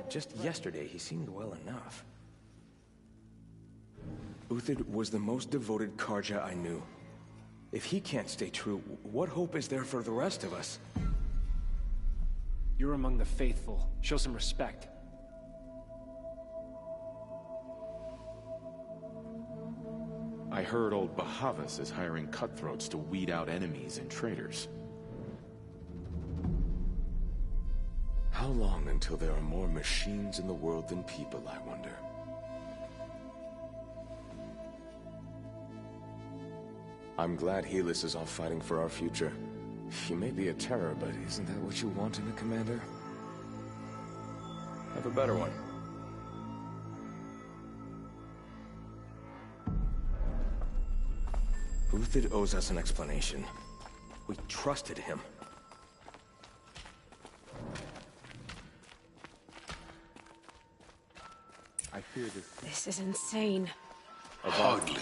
Just yesterday, he seemed well enough. Uthid was the most devoted Karja I knew. If he can't stay true, what hope is there for the rest of us? You're among the faithful. Show some respect. I heard old Bahavas is hiring cutthroats to weed out enemies and traitors. How long until there are more machines in the world than people, I wonder? I'm glad Helis is off fighting for our future. He may be a terror, but isn't that what you want in a commander? Have a better one. Uthid owes us an explanation. We trusted him. I fear This is insane. Hardly.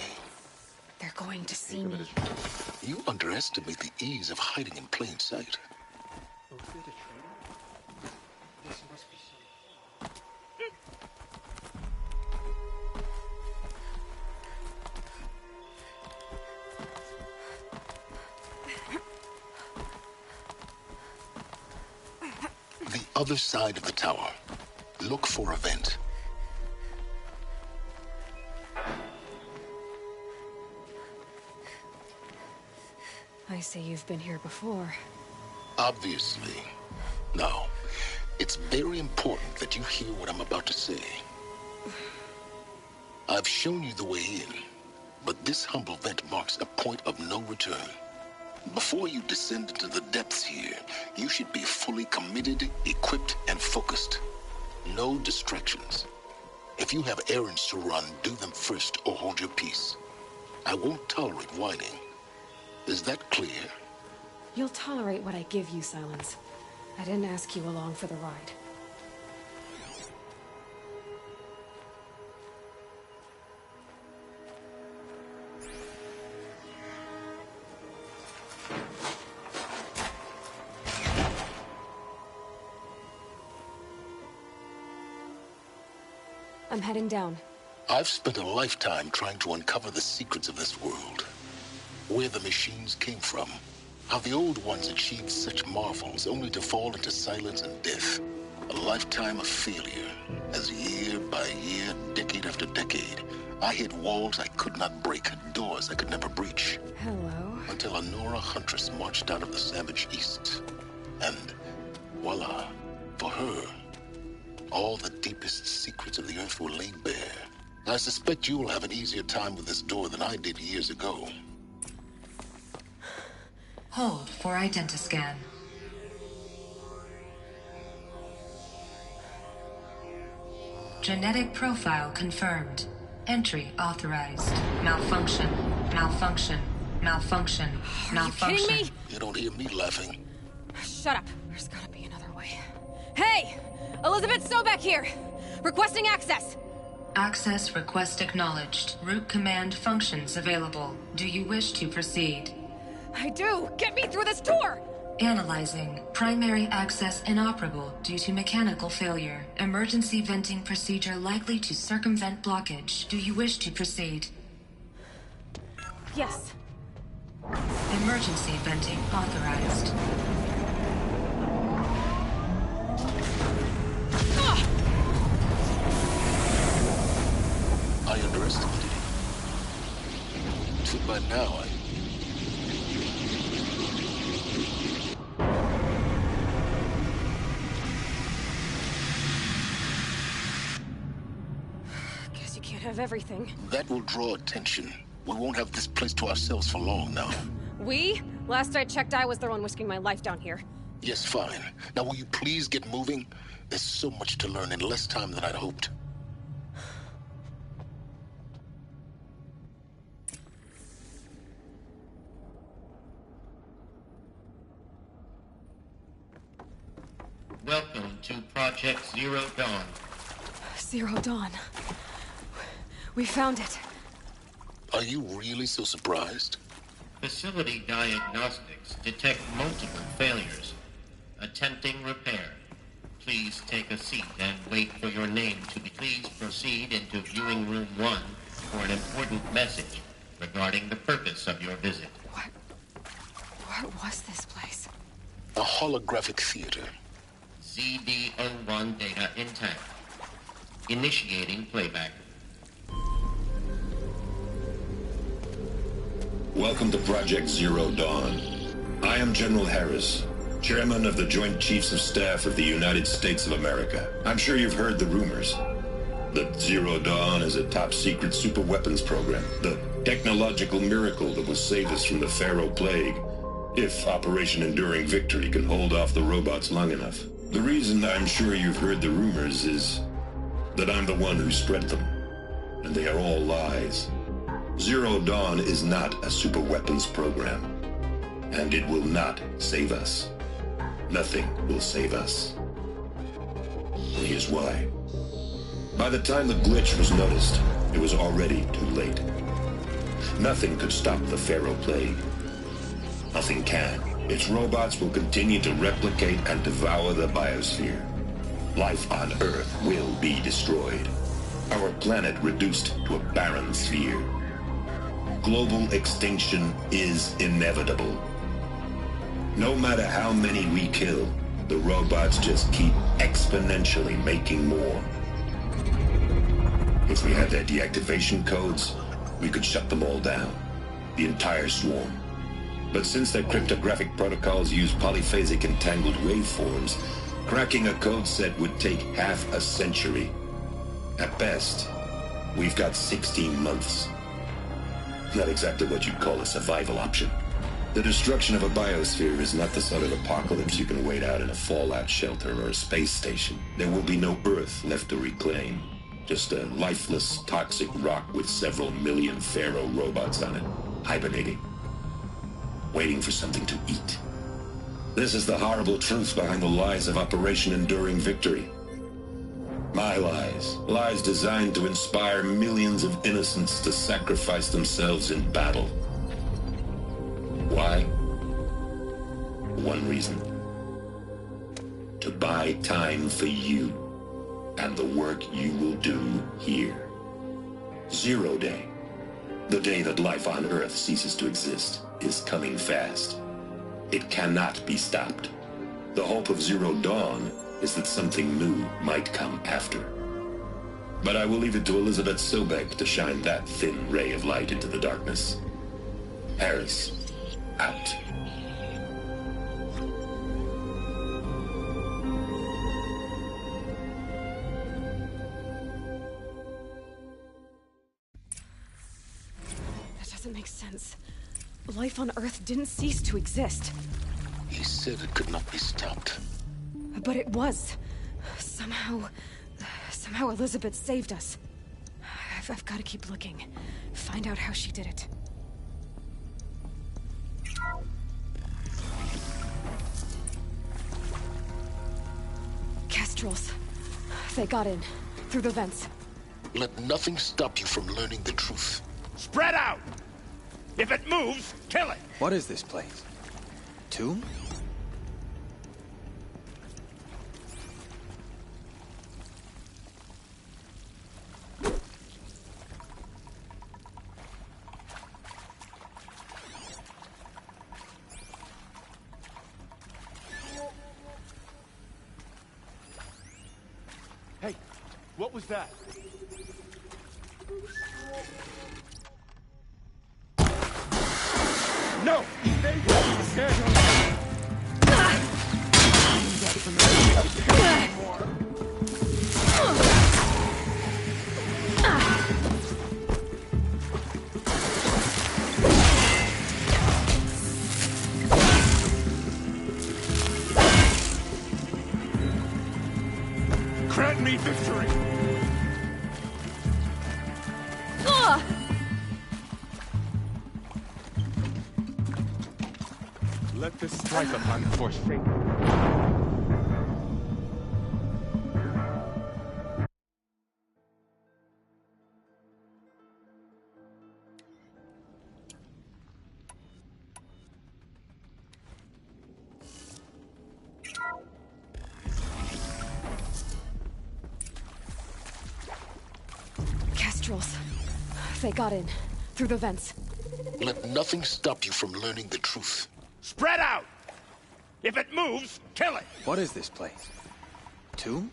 They're going to see me. You underestimate the ease of hiding in plain sight. The other side of the tower. Look for a vent. I say you've been here before. Obviously. Now, it's very important that you hear what I'm about to say. I've shown you the way in, but this humble vent marks a point of no return. Before you descend into the depths here, you should be fully committed, equipped, and focused. No distractions. If you have errands to run, do them first or hold your peace. I won't tolerate whining. Is that clear? You'll tolerate what I give you, Silence. I didn't ask you along for the ride. I'm heading down. I've spent a lifetime trying to uncover the secrets of this world. Where the machines came from. How the old ones achieved such marvels only to fall into silence and death. A lifetime of failure, as year by year, decade after decade, I hit walls I could not break, doors I could never breach. Hello. Until a Nora huntress marched out of the savage east. And voila, for her, all the deepest secrets of the earth were laid bare. I suspect you'll have an easier time with this door than I did years ago. Hold for identiscan. Genetic profile confirmed. Entry authorized. Malfunction. Malfunction. Malfunction. Malfunction. Are you kidding me? You don't hear me laughing. Shut up. There's gotta be another way. Hey! Elizabeth Sobek here! Requesting access! Access request acknowledged. Root command functions available. Do you wish to proceed? I do! Get me through this door! Analyzing. Primary access inoperable due to mechanical failure. Emergency venting procedure likely to circumvent blockage. Do you wish to proceed? Yes. Emergency venting authorized. I underestimated you. Too bad now Guess you can't have everything. That will draw attention. We won't have this place to ourselves for long now. We? Last I checked, I was the one risking my life down here. Yes, fine. Now will you please get moving? There's so much to learn in less time than I'd hoped. Welcome to Project Zero Dawn. Zero Dawn. We found it. Are you really so surprised? Facility diagnostics detect multiple failures. Attempting repair. please take a seat and wait for your name to be. Please proceed into viewing room 1 for an important message regarding the purpose of your visit. What was this place? A holographic theater. CD01 data intact. Initiating playback. Welcome to Project Zero Dawn. I am General Harris, Chairman of the Joint Chiefs of Staff of the United States of America. I'm sure you've heard the rumors that Zero Dawn is a top-secret superweapons program, the technological miracle that will save us from the Pharaoh Plague, if Operation Enduring Victory can hold off the robots long enough. The reason I'm sure you've heard the rumors is that I'm the one who spread them, and they are all lies. Zero Dawn is not a superweapons program, and it will not save us. Nothing will save us. And here's why. By the time the glitch was noticed, it was already too late. Nothing could stop the Pharaoh Plague. Nothing can. Its robots will continue to replicate and devour the biosphere. Life on Earth will be destroyed. Our planet reduced to a barren sphere. Global extinction is inevitable. No matter how many we kill, the robots just keep exponentially making more. If we had their deactivation codes, we could shut them all down. The entire swarm. But since their cryptographic protocols use polyphasic entangled waveforms, cracking a code set would take half a century. At best, we've got 16 months. Not exactly what you'd call a survival option. The destruction of a biosphere is not the sort of apocalypse you can wait out in a fallout shelter or a space station. There will be no Earth left to reclaim. Just a lifeless, toxic rock with several million Pharaoh robots on it, hibernating, waiting for something to eat. This is the horrible truth behind the lies of Operation Enduring Victory. My lies. Lies designed to inspire millions of innocents to sacrifice themselves in battle. Why? One reason. To buy time for you and the work you will do here. Zero Day. The day that life on Earth ceases to exist is coming fast. It cannot be stopped. The hope of Zero Dawn is that something new might come after. But I will leave it to Elizabeth Sobek to shine that thin ray of light into the darkness. Harris, out. That doesn't make sense. Life on Earth didn't cease to exist. He said it could not be stopped. But it was. Somehow Elizabeth saved us. I've got to keep looking. Find out how she did it. Kestrels. They got in. Through the vents. Let nothing stop you from learning the truth. Spread out! If it moves, kill it! What is this place? Tomb? Hey, what was that? No! Grant me victory! Let this strike upon the force fate. Kestrels. They got in, through the vents. Let nothing stop you from learning the truth. Spread out! If it moves, kill it! What is this place? Tomb?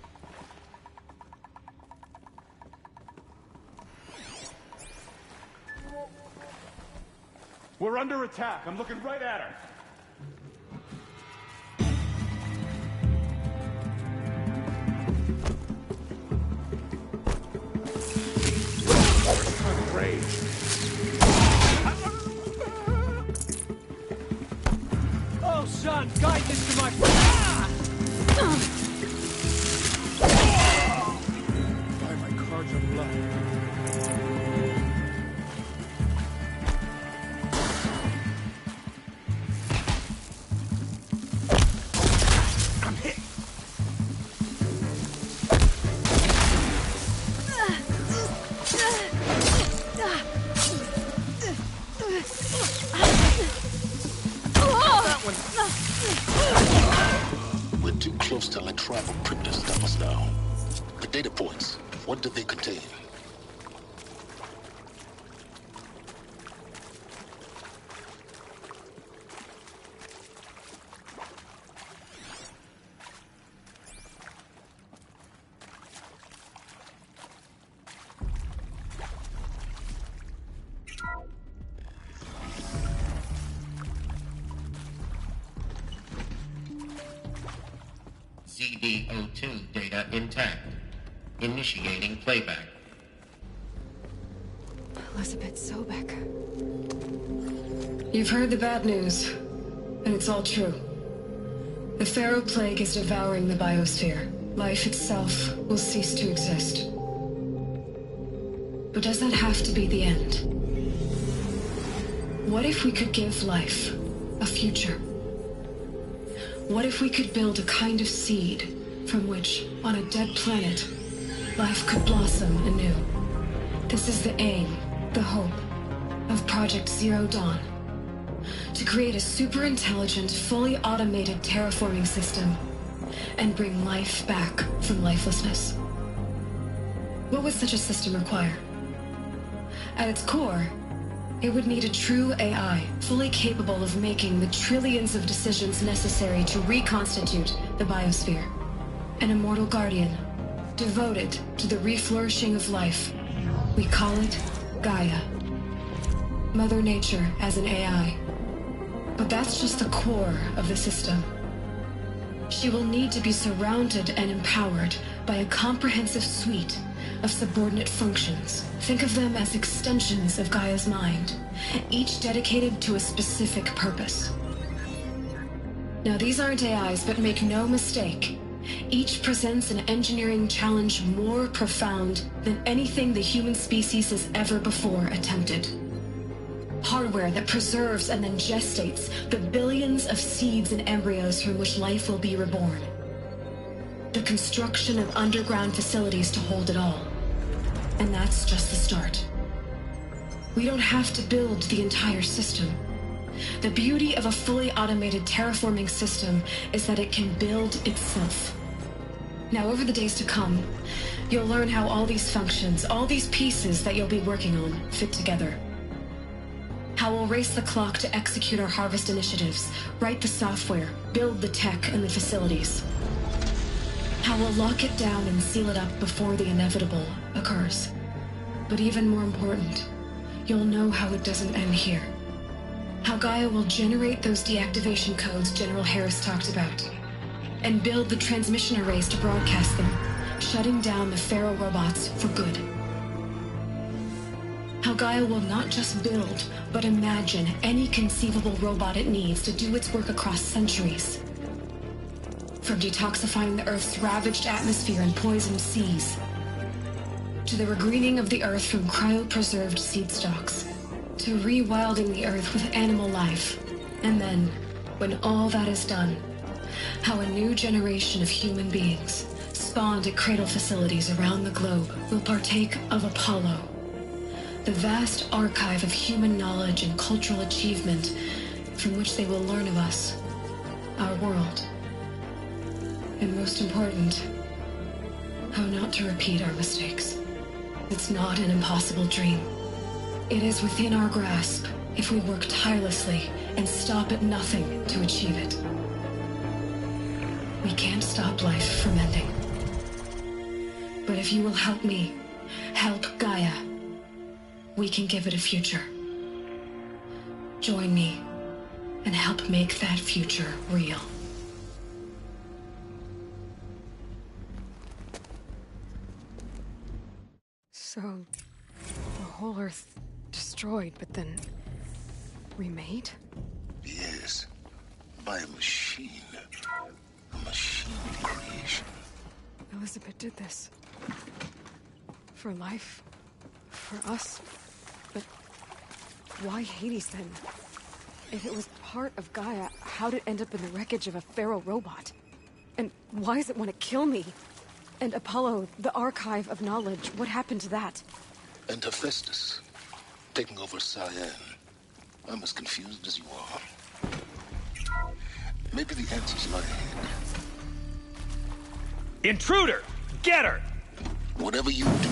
We're under attack. I'm looking right at her. Rage. Oh, son, guide this to my... Why my cards are blood? We're too close to tribal crypto stuff now. The data points, what do they contain? ZB02 data intact. Initiating playback. Elizabeth Sobek. You've heard the bad news, and it's all true. The Pharaoh Plague is devouring the biosphere. Life itself will cease to exist. But does that have to be the end? What if we could give life a future? What if we could build a kind of seed from which, on a dead planet, life could blossom anew? This is the aim, the hope, of Project Zero Dawn. To create a super-intelligent, fully automated terraforming system and bring life back from lifelessness. What would such a system require? At its core, it would need a true AI, fully capable of making the trillions of decisions necessary to reconstitute the biosphere. An immortal guardian, devoted to the reflourishing of life. We call it Gaia. Mother Nature as an AI. But that's just the core of the system. She will need to be surrounded and empowered by a comprehensive suite of subordinate functions. Think of them as extensions of Gaia's mind, each dedicated to a specific purpose. Now, these aren't AIs, but make no mistake, each presents an engineering challenge more profound than anything the human species has ever before attempted. Hardware that preserves and then gestates the billions of seeds and embryos from which life will be reborn. The construction of underground facilities to hold it all. And that's just the start. We don't have to build the entire system. The beauty of a fully automated terraforming system is that it can build itself. Now, over the days to come, you'll learn how all these functions, all these pieces that you'll be working on, fit together. How we'll race the clock to execute our harvest initiatives, write the software, build the tech and the facilities. How we'll lock it down and seal it up before the inevitable occurs. But even more important, you'll know how it doesn't end here. How Gaia will generate those deactivation codes General Harris talked about, and build the transmission arrays to broadcast them, shutting down the Pharaoh robots for good. How Gaia will not just build, but imagine any conceivable robot it needs to do its work across centuries. From detoxifying the Earth's ravaged atmosphere and poisoned seas, to the regreening of the Earth from cryopreserved seed stalks, to rewilding the Earth with animal life. And then, when all that is done, how a new generation of human beings, spawned at cradle facilities around the globe, will partake of Apollo, the vast archive of human knowledge and cultural achievement from which they will learn of us, our world. And most important, how not to repeat our mistakes. It's not an impossible dream. It is within our grasp if we work tirelessly and stop at nothing to achieve it. We can't stop life from ending. But if you will help me, help Gaia, we can give it a future. Join me and help make that future real. So, the whole Earth destroyed, but then remade? Yes, by a machine. A machine creation. Elizabeth did this. For life. For us. But why Hades then? If it was part of Gaia, how'd it end up in the wreckage of a feral robot? And why does it want to kill me? And Apollo, the archive of knowledge, what happened to that? And Hephaestus, taking over Cyan. I'm as confused as you are. Maybe the answers lie ahead. Intruder! Get her! Whatever you do.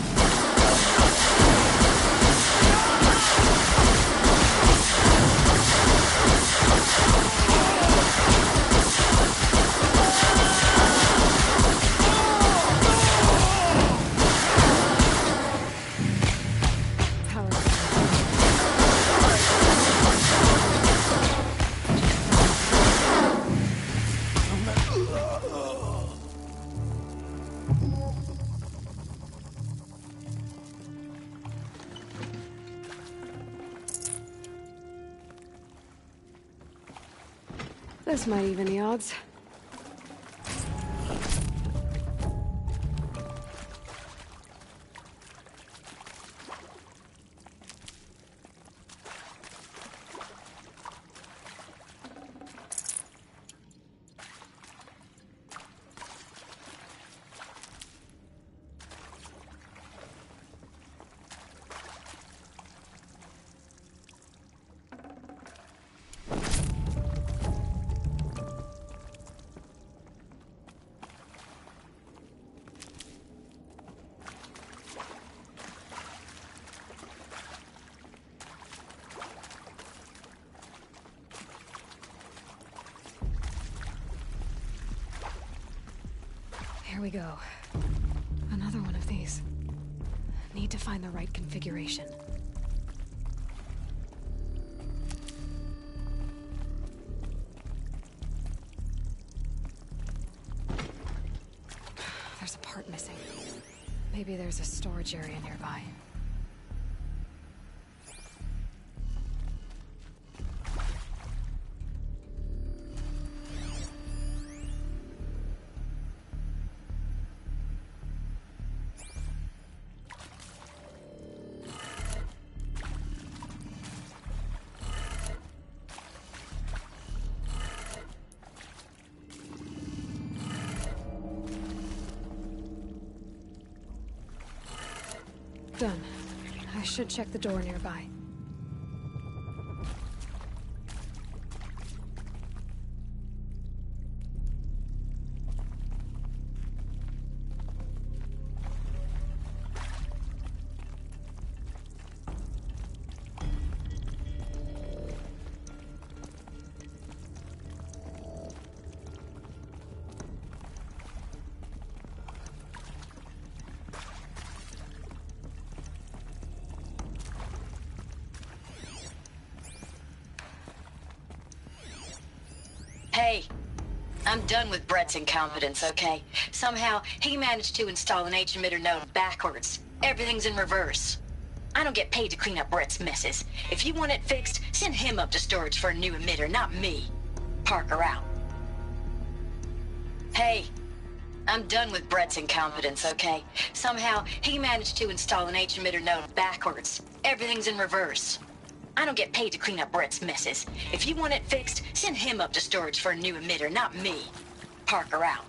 This might even the odds. Here we go. Another one of these. Need to find the right configuration. There's a part missing. Maybe there's a storage area nearby. Done. I should check the door nearby. Hey, I'm done with Brett's incompetence, okay? Somehow, he managed to install an H-emitter node backwards. Everything's in reverse. I don't get paid to clean up Brett's messes. If you want it fixed, send him up to storage for a new emitter, not me. Parker out. Hey, I'm done with Brett's incompetence, okay? Somehow, he managed to install an H-emitter node backwards. Everything's in reverse. I don't get paid to clean up Brett's messes. If you want it fixed, send him up to storage for a new emitter, not me. Parker out.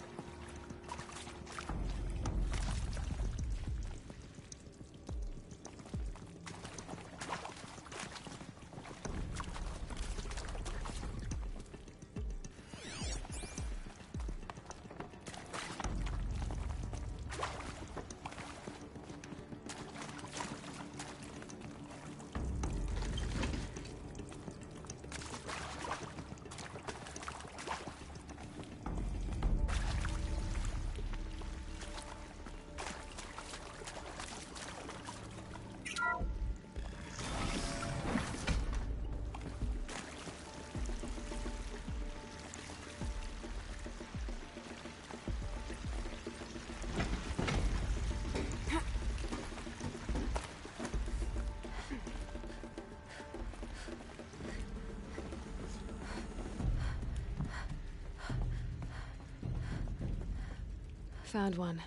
Found one.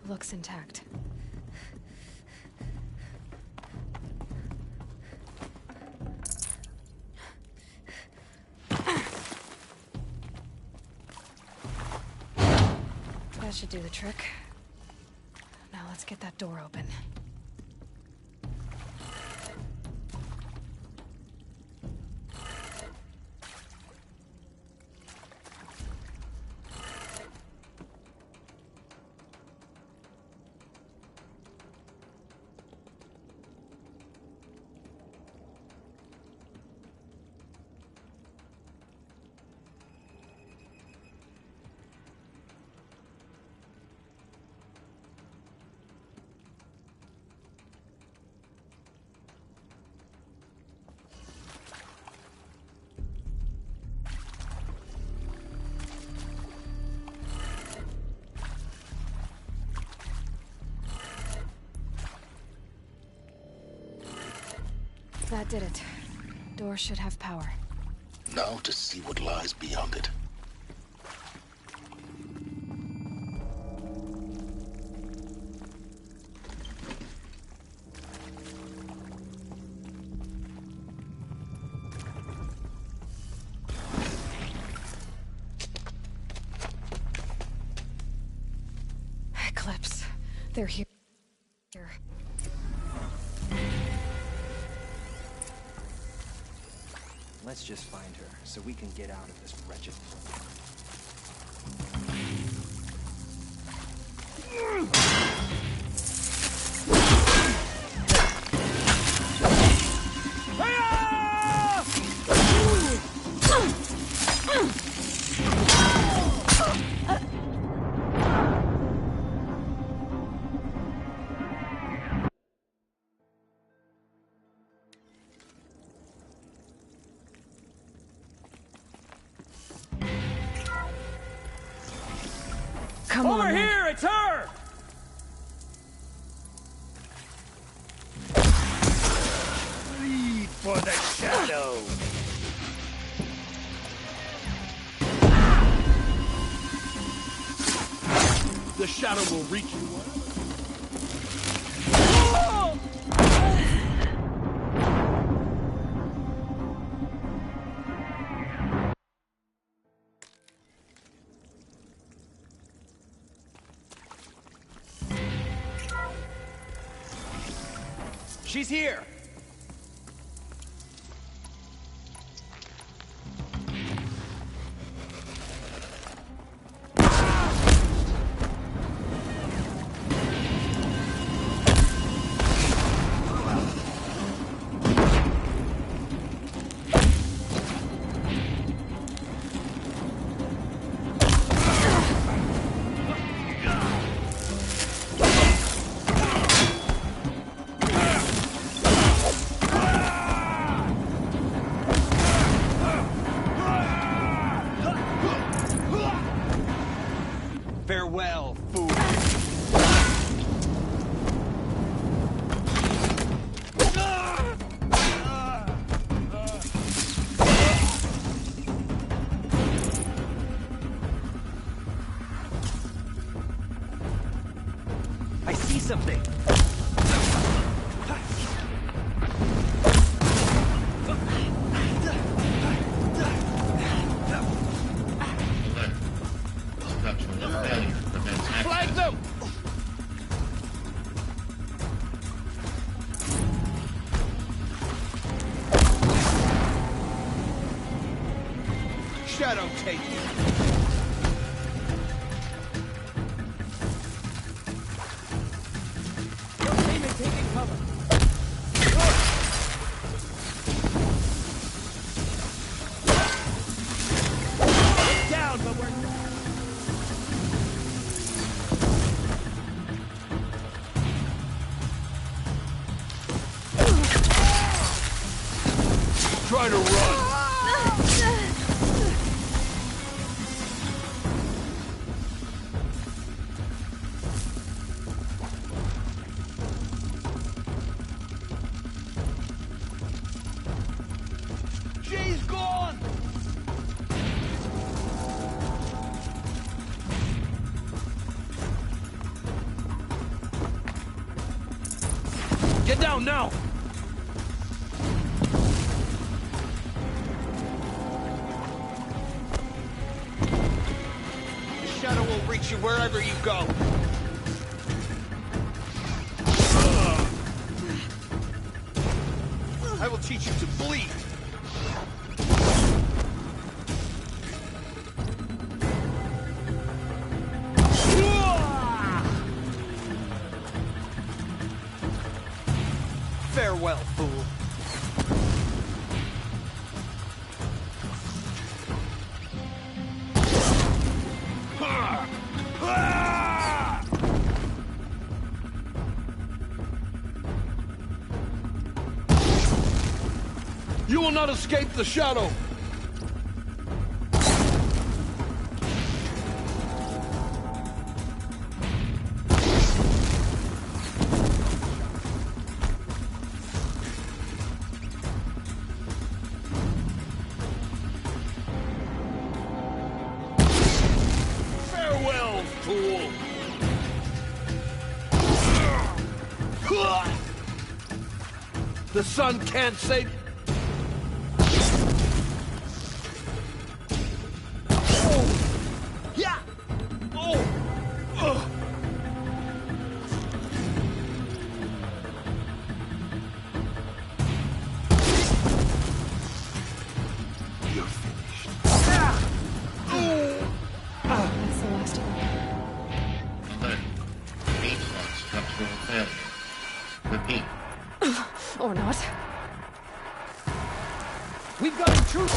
Looks intact. That should do the trick. Now let's get that door open. That did it. Door should have power. Now to see what lies beyond it. Eclipse. They're here. Let's just find her, so we can get out of this wretched place. Come on, over here, it's her! Lead for the shadow! The shadow will reach you. She's here! Farewell, fool. I see something. Flag them! Shadow take you. Your team is taking cover. Get down, but we're... Try to run! Get down now! The shadow will reach you wherever you go. I will teach you to bleed. Farewell, fool. You will not escape the shadow! Farewell, fool! The sun can't save... Or not. We've got intruders!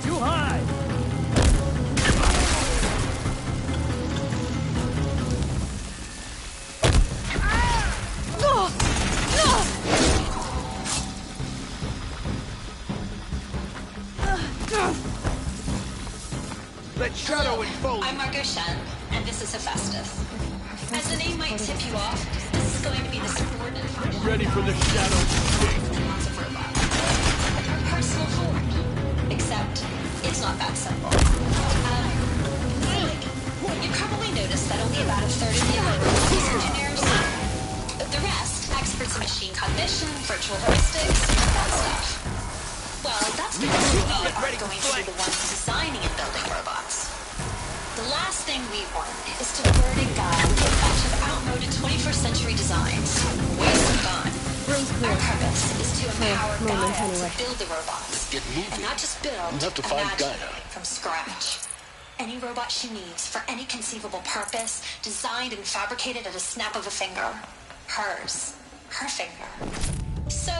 Too high! That shadow enfolds. I'm Margot Shen, and this is Hephaestus. As the name might tip you off, this is going to be the subordinate function. Ready for the shadow to sting. Lots of robots. Her personal form. Except, it's not that simple. You probably noticed that only about a third of the equipment is engineers. The rest, experts in machine cognition, virtual heuristics, that stuff. Well, that's because we aren't going to be the ones designing and building robots. The last thing we want is to burden Gaia with a bunch of outmoded 21st century designs. Waste and gone. Our purpose is to empower Gaia to build the robots. Get moving. And not just build, You have to find imagine Gaia. from scratch. Any robot she needs for any conceivable purpose, designed and fabricated at a snap of a finger. Hers. Her finger. So,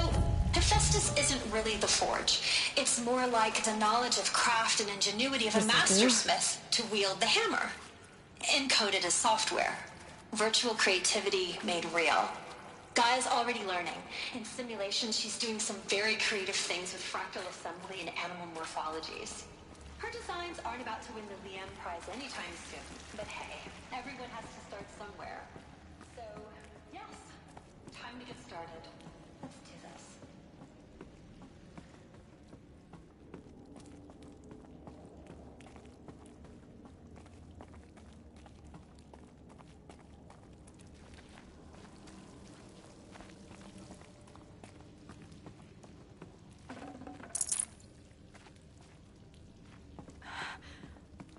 Hephaestus isn't really the forge. It's more like the knowledge of craft and ingenuity of a master smith to wield the hammer. Encoded as software. Virtual creativity made real. Gaia's already learning. In simulation, she's doing some very creative things with fractal assembly and animal morphologies. Her designs aren't about to win the Liam Prize anytime soon. But hey, everyone has to start somewhere. So, yes, time to get started. Let's do this.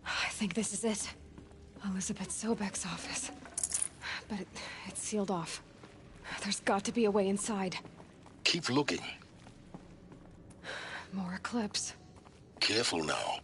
I think this is it. Elizabeth Sobek's office. But it's sealed off. There's got to be a way inside. Keep looking. More Eclipse. Careful now.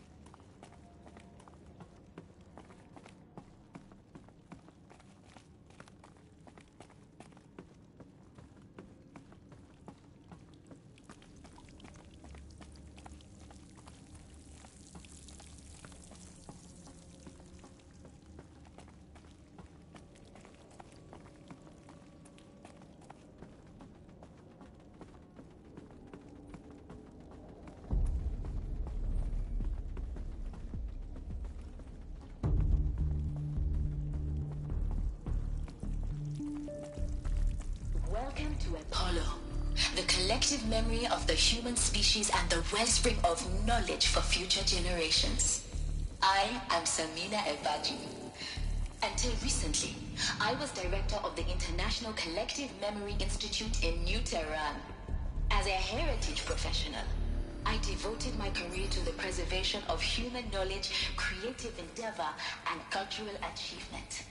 Welcome to Apollo. the collective memory of the human species and the wellspring of knowledge for future generations. I am Samina Ebaju. Until recently, I was director of the International Collective Memory Institute in New Tehran. As a heritage professional, I devoted my career to the preservation of human knowledge, creative endeavor, and cultural achievement.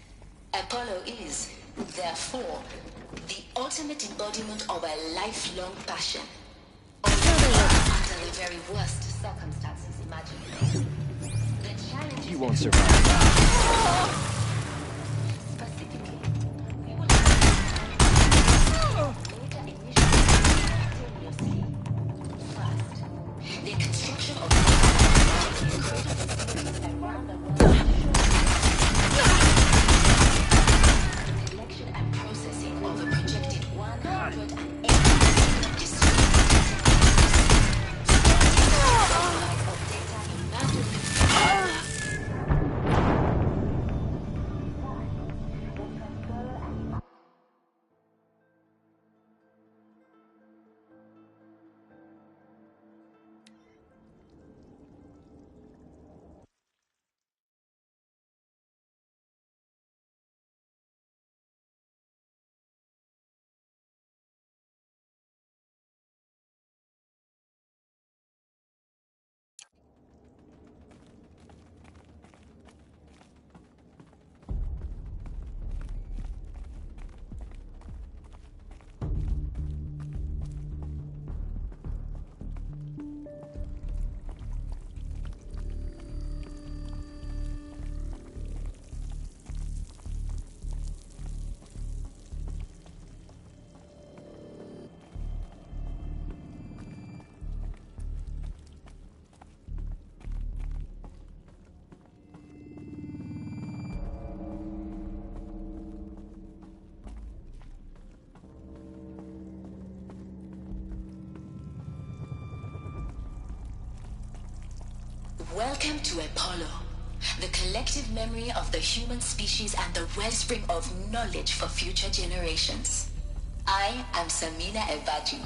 Apollo is, therefore, the ultimate embodiment of a lifelong passion. Under the very worst circumstances imaginable. The challenge You won't survive. Specifically, we will have major initiatives first. The construction of around the world. Collection and processing of a projected 180 Welcome to Apollo, the collective memory of the human species and the wellspring of knowledge for future generations. I am Samina Ebaju.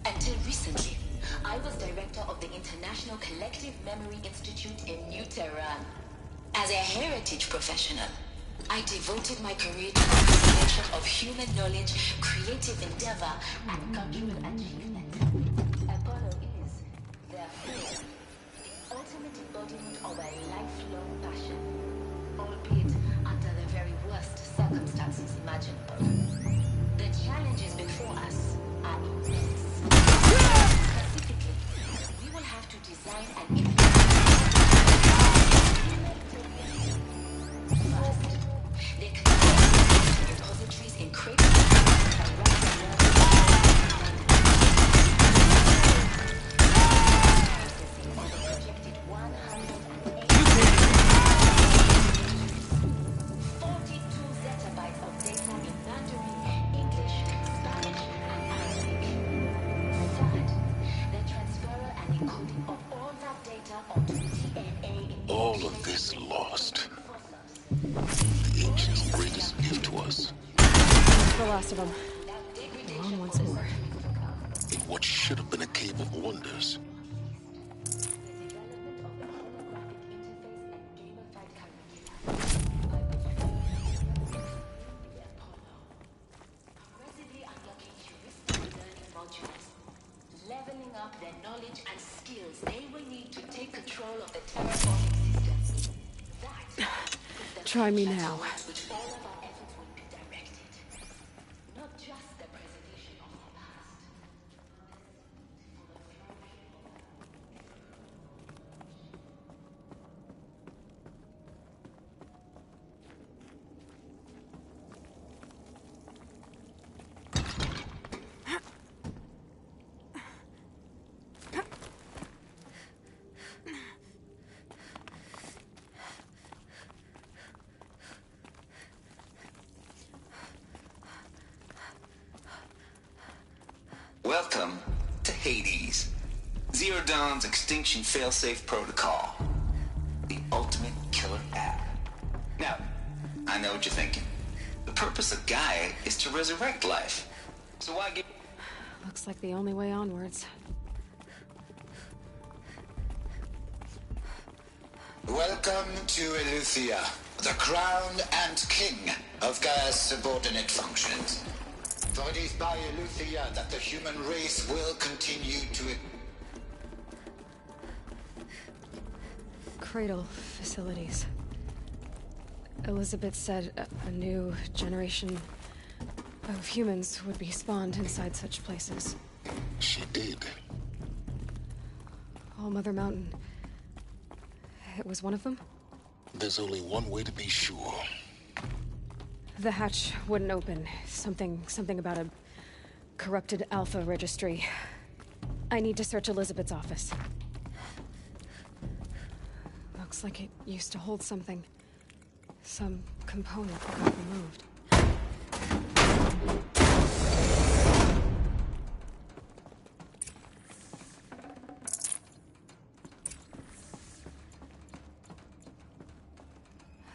Until recently, I was director of the International Collective Memory Institute in New Tehran. As a heritage professional, I devoted my career to the preservation of human knowledge, creative endeavor, and cultural achievement. Apollo is, therefore, ultimate embodiment of a lifelong passion, albeit under the very worst circumstances imaginable. The challenges before us are immense. Specifically, we will have to design and implement first, they contain repositories in crates around the world. All of this lost. The ancients' greatest gift to us. That's the last of them. Alone once more. In what should have been a cave of wonders. Leveling up their knowledge and skills they will need to take control of the terraforming system. Try me now. Which all of our efforts will be directed. Not just the preservation of the past. Welcome to Hades, Zero Dawn's extinction failsafe protocol, the ultimate killer app. Now, I know what you're thinking. The purpose of Gaia is to resurrect life. So why give... Looks like the only way onwards. Welcome to Eleuthia, the crown and king of Gaia's subordinate functions. For it is by Eleuthia that the human race will continue to... Cradle facilities. Elizabeth said a new generation of humans would be spawned inside such places. She did. All Mother Mountain. It was one of them? There's only one way to be sure. The hatch wouldn't open. Something about a corrupted Alpha registry. I need to search Elizabeth's office. Looks like it used to hold something. Some component that got removed.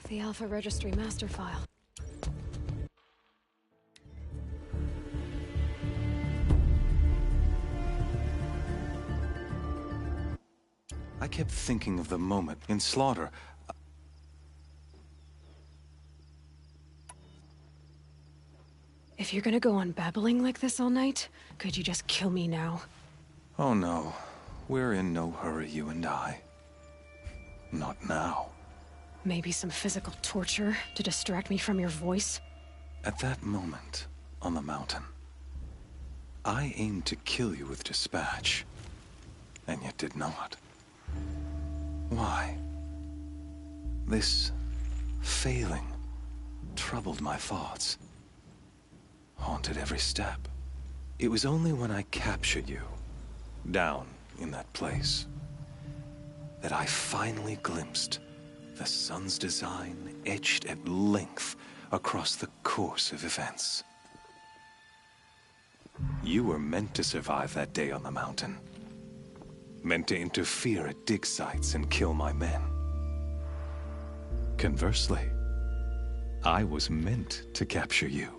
The Alpha Registry master file. I kept thinking of the moment in Slaughter. If you're gonna go on babbling like this all night, could you just kill me now? Oh no, we're in no hurry, you and I. Not now. Maybe some physical torture to distract me from your voice? At that moment, on the mountain, I aimed to kill you with dispatch, and yet did not. Why? This failing troubled my thoughts, haunted every step. It was only when I captured you, down in that place, that I finally glimpsed the sun's design etched at length across the course of events. You were meant to survive that day on the mountain. Meant to interfere at dig sites and kill my men. Conversely, I was meant to capture you.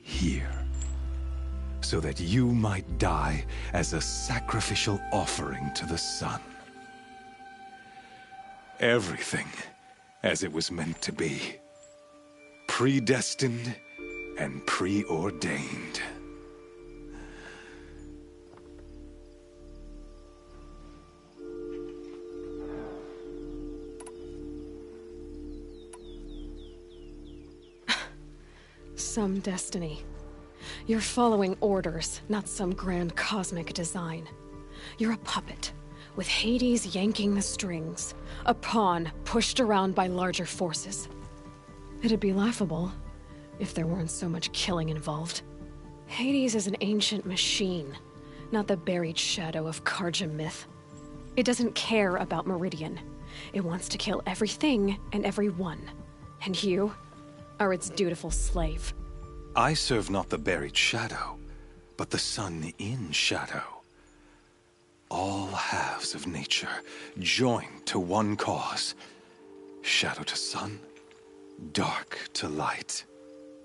Here. So that you might die as a sacrificial offering to the sun. Everything as it was meant to be. Predestined and preordained. Some destiny. You're following orders, not some grand cosmic design. You're a puppet, with Hades yanking the strings. A pawn pushed around by larger forces. It'd be laughable if there weren't so much killing involved. Hades is an ancient machine, not the buried shadow of Karja myth. It doesn't care about Meridian. It wants to kill everything and everyone. And you are its dutiful slave. I serve not the buried shadow, but the sun in shadow. All halves of nature joined to one cause. Shadow to sun, dark to light.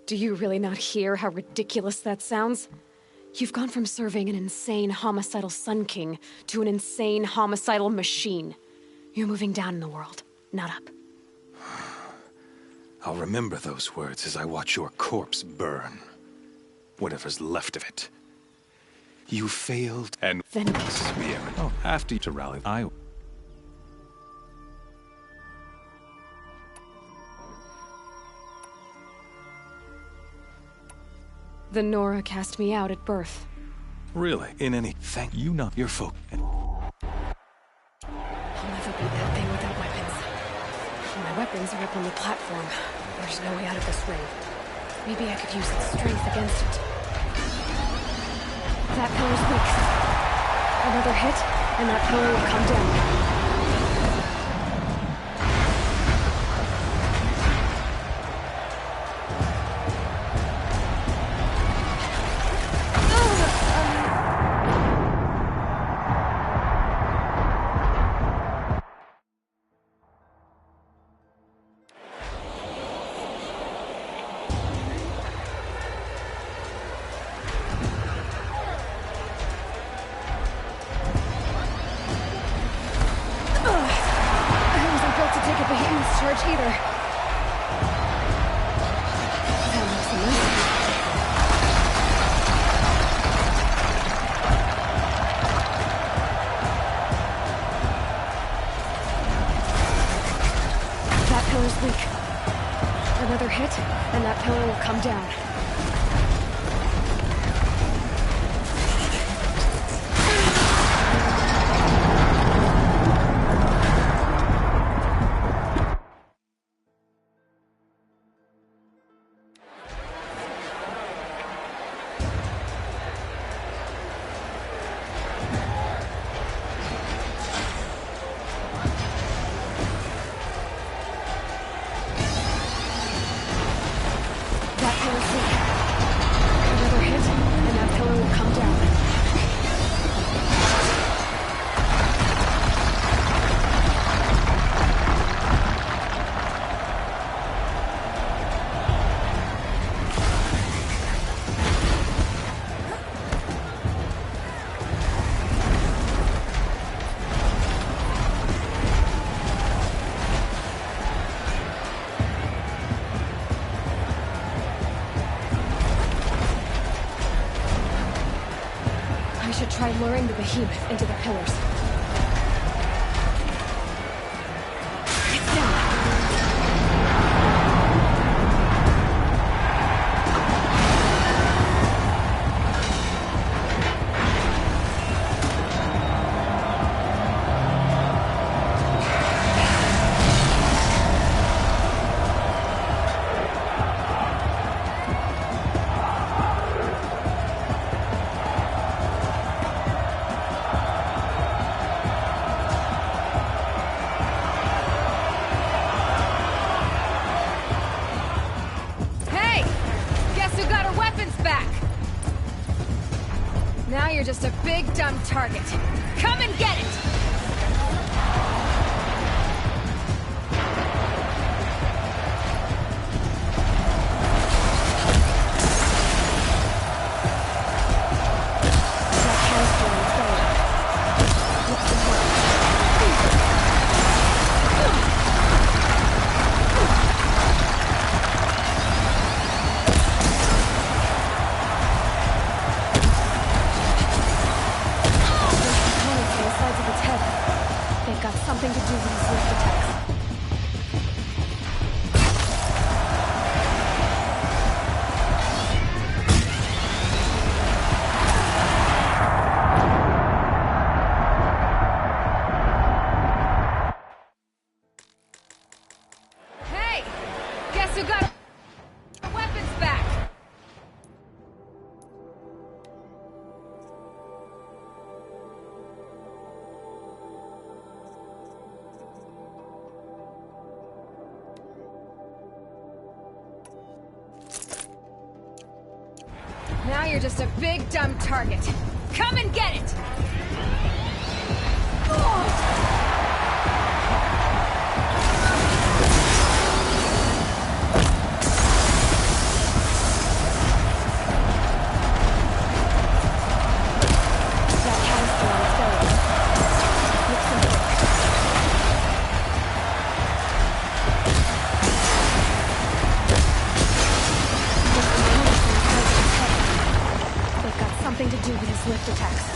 Do you really not hear how ridiculous that sounds? You've gone from serving an insane homicidal Sun King to an insane homicidal machine. You're moving down in the world, not up. I'll remember those words as I watch your corpse burn. Whatever's left of it. You failed and Vindos. Oh, after you to rally, The Nora cast me out at birth. Really? In any... Thank you not your folk. I'll never be that thing without weapons. My weapons are up on the platform. There's no way out of this ring. Maybe I could use its strength against it. That pillar's weak. Another hit, and that pillar will come down. charge either. That looks amazing. That pillar's weak. Another hit, and that pillar will come down. Try luring the behemoth into the pillars. It's down. Now you're just a big, dumb target. Come and get it! Something to do with his lift attacks. Hey! Guess who got our weapons back? Now you're just a big, dumb target. Come and get it! Something to do with his lift attacks.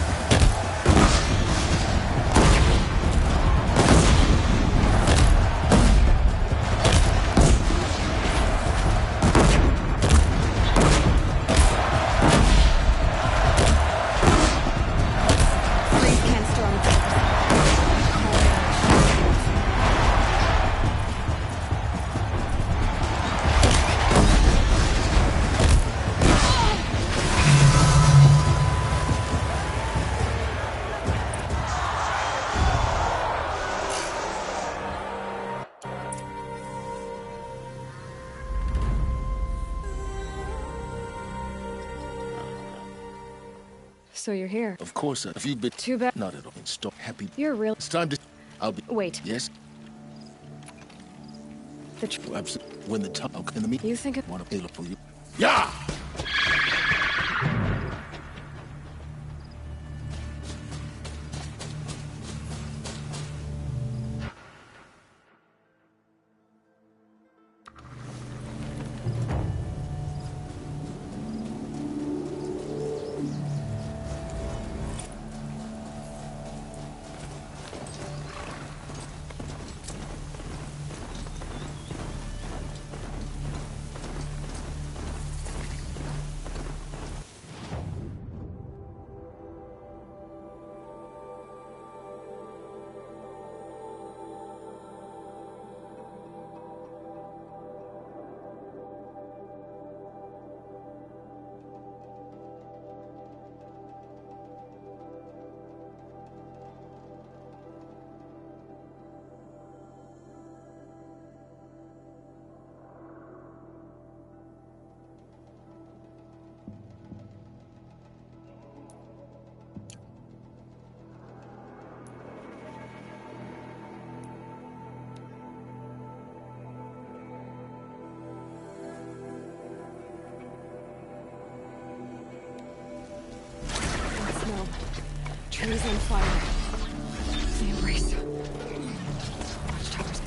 So you're here. Of course, if you've been... Too bad. Not at all. Stop. Happy. You're real. It's time to... I'll be... Wait. Yes? Absolutely. When the time... In the meeting... You think it... Want to pay for you? Yeah! Everybody's on fire. The embrace. Watchtower's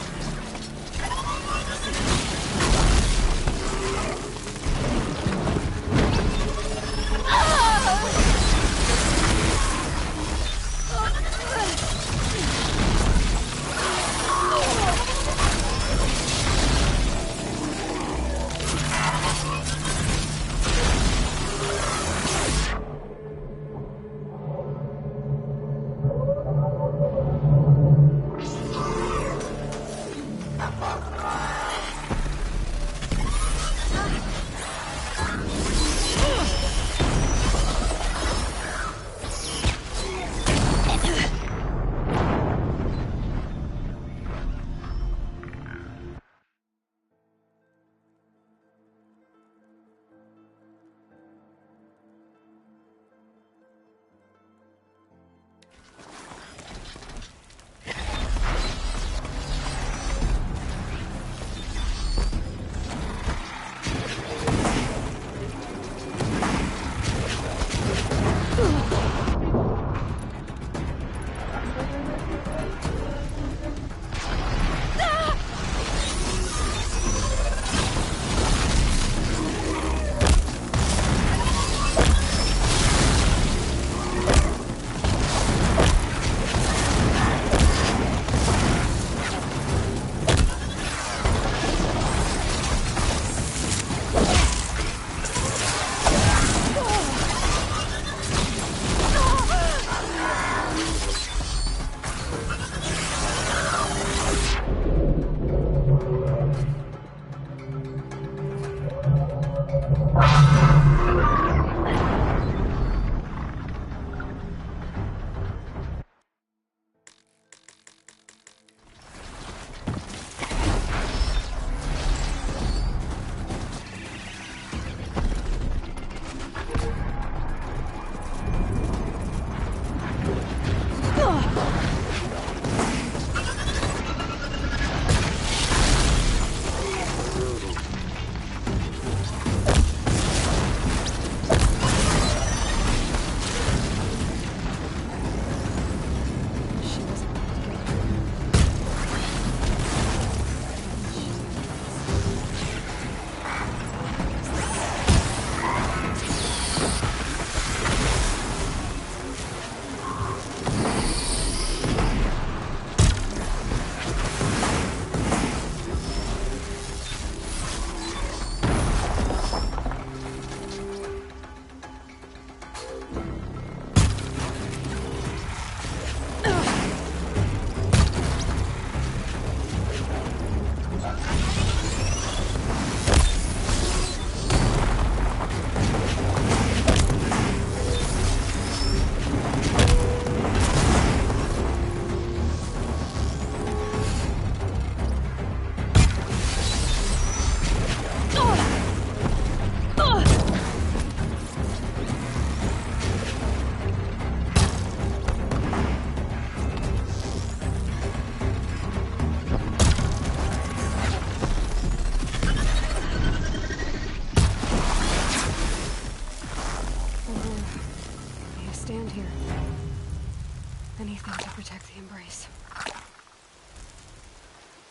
Anything to protect the embrace.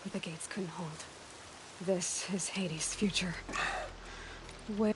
But the gates couldn't hold. This is Hades' future. Where...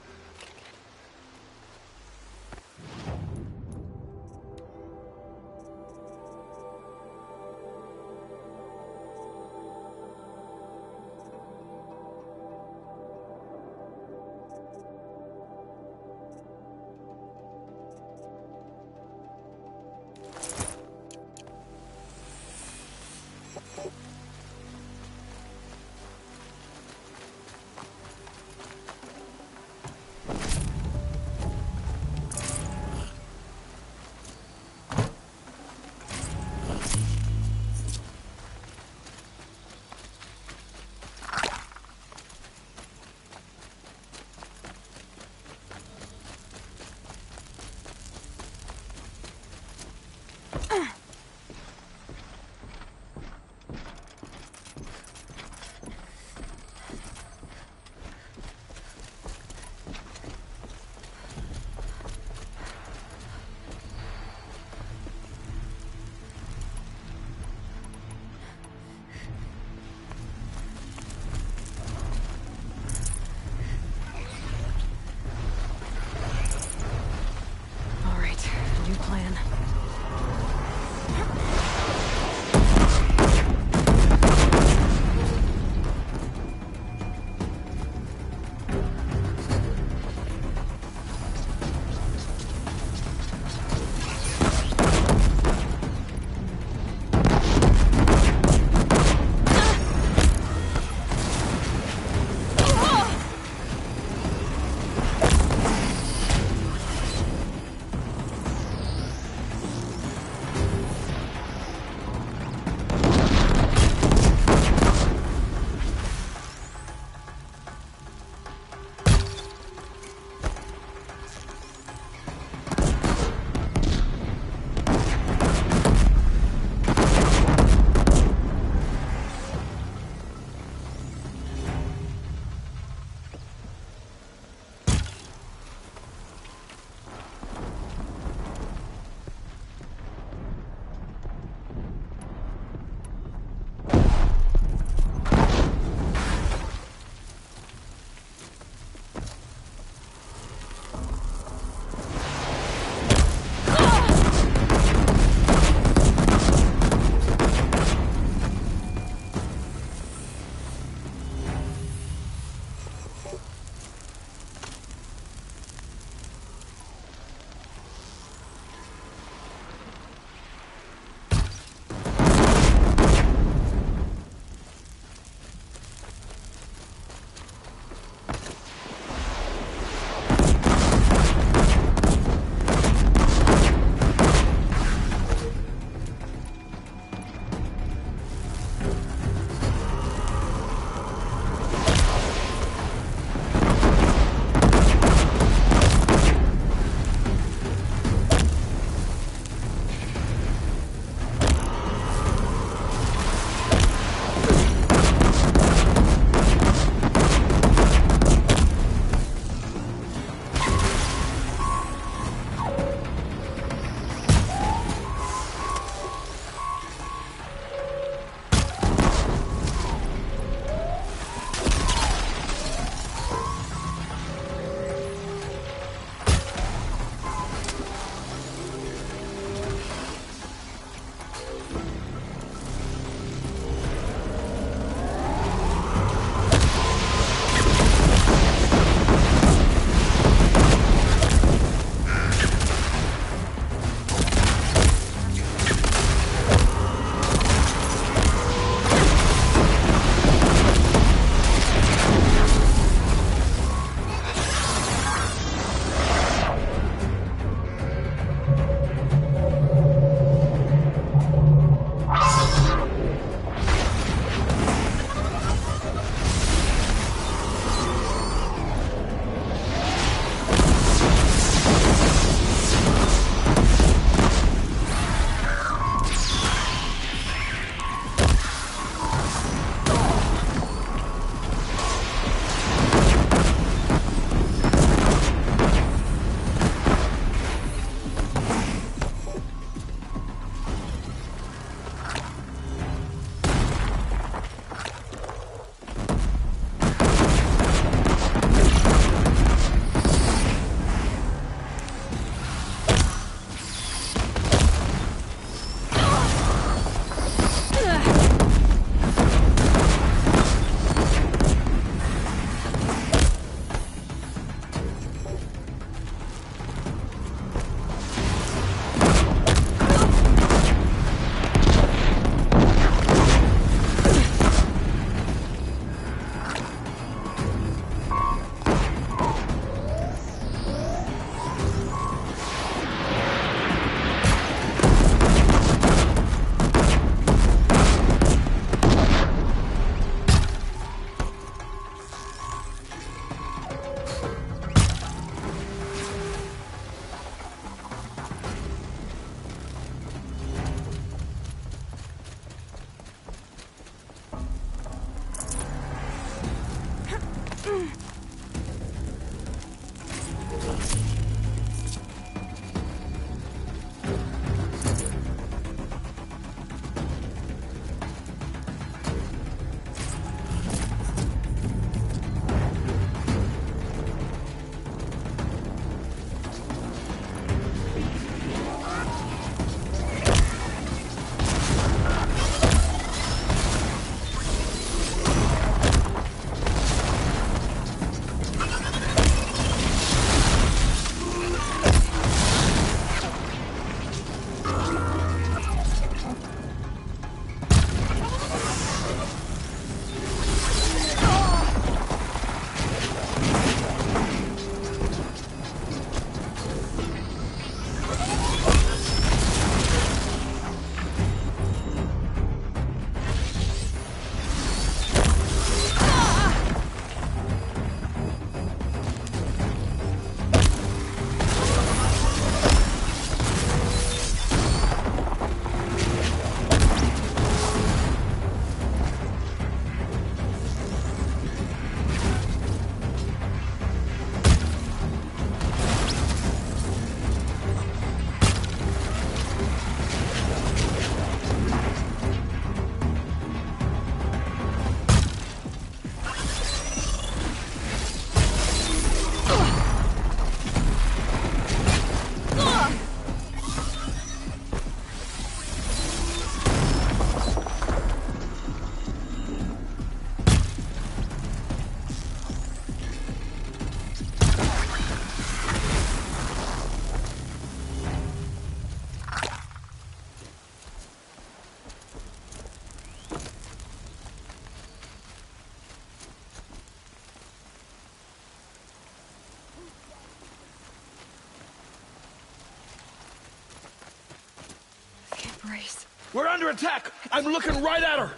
brace. We're under attack! I'm looking right at her!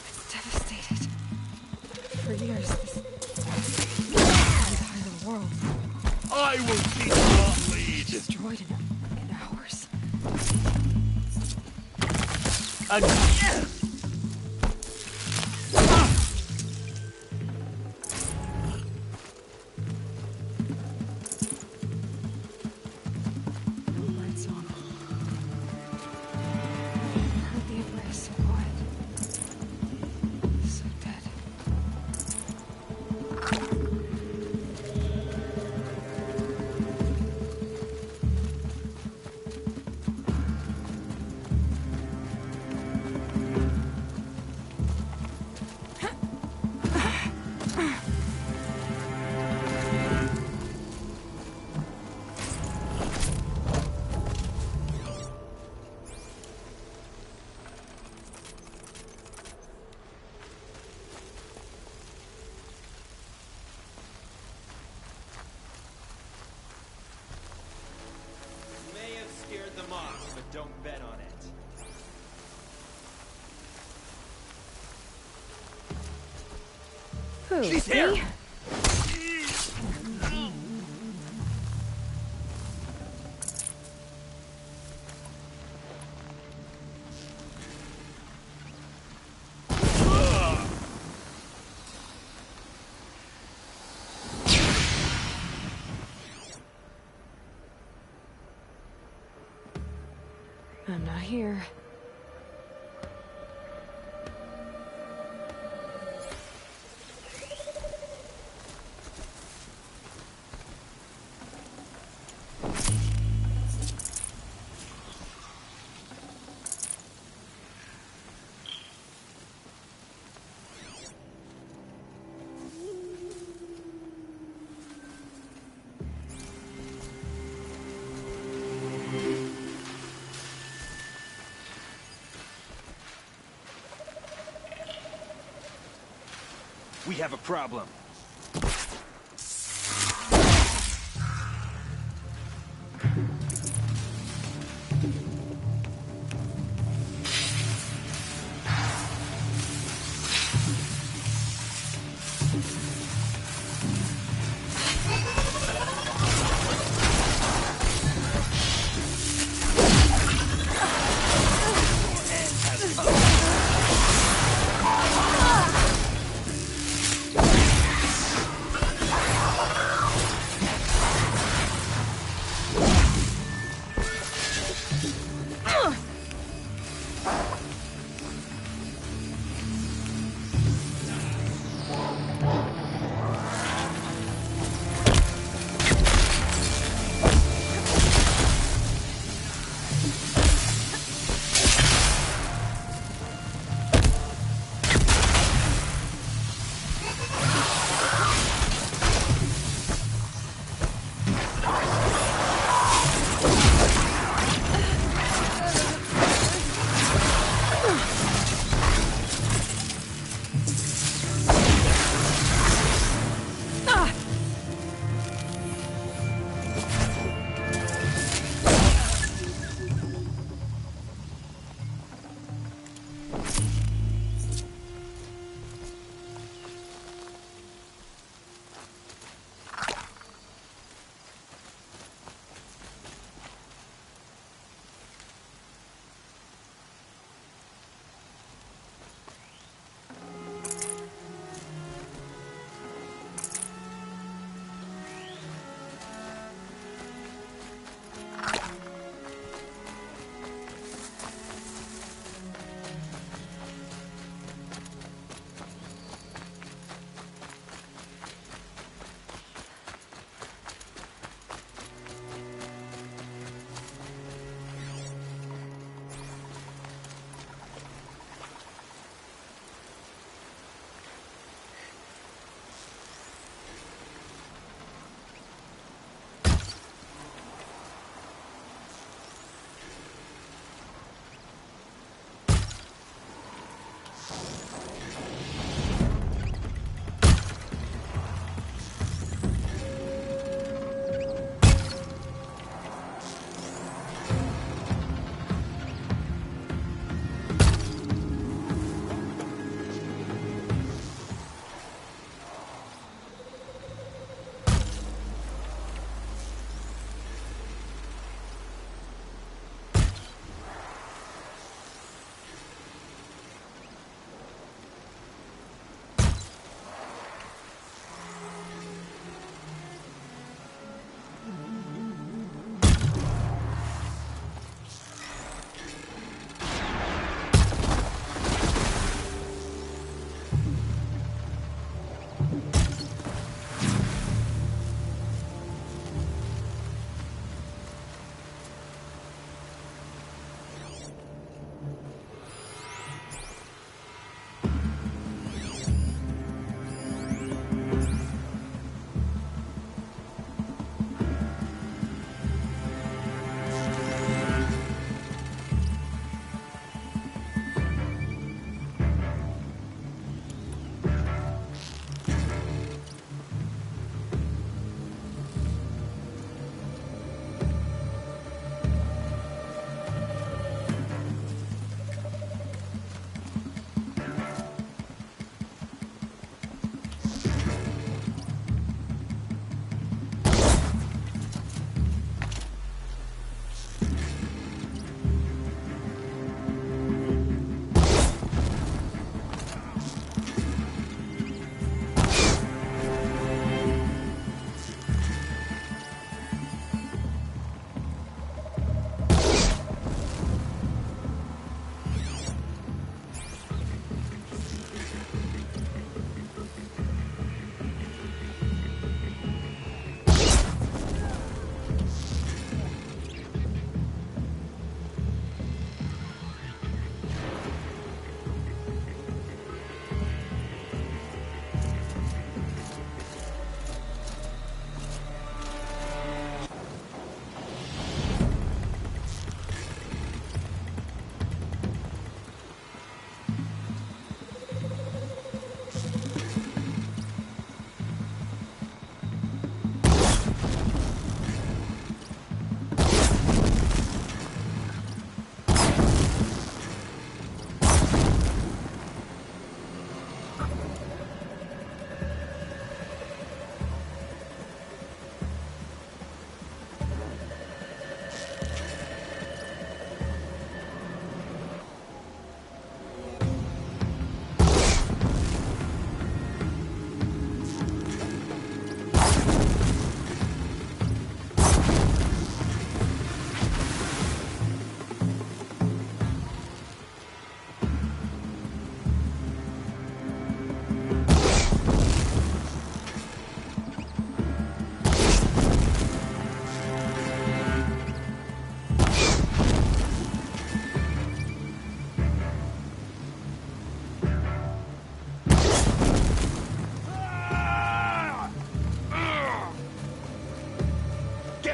It's devastated. For years, this entire world. I will keep our lead! Destroyed in hours. Again! Lights on. Heard the embrace so quiet. So dead. Don't bet on it. Who? She's here! Me? I'm not here. We have a problem.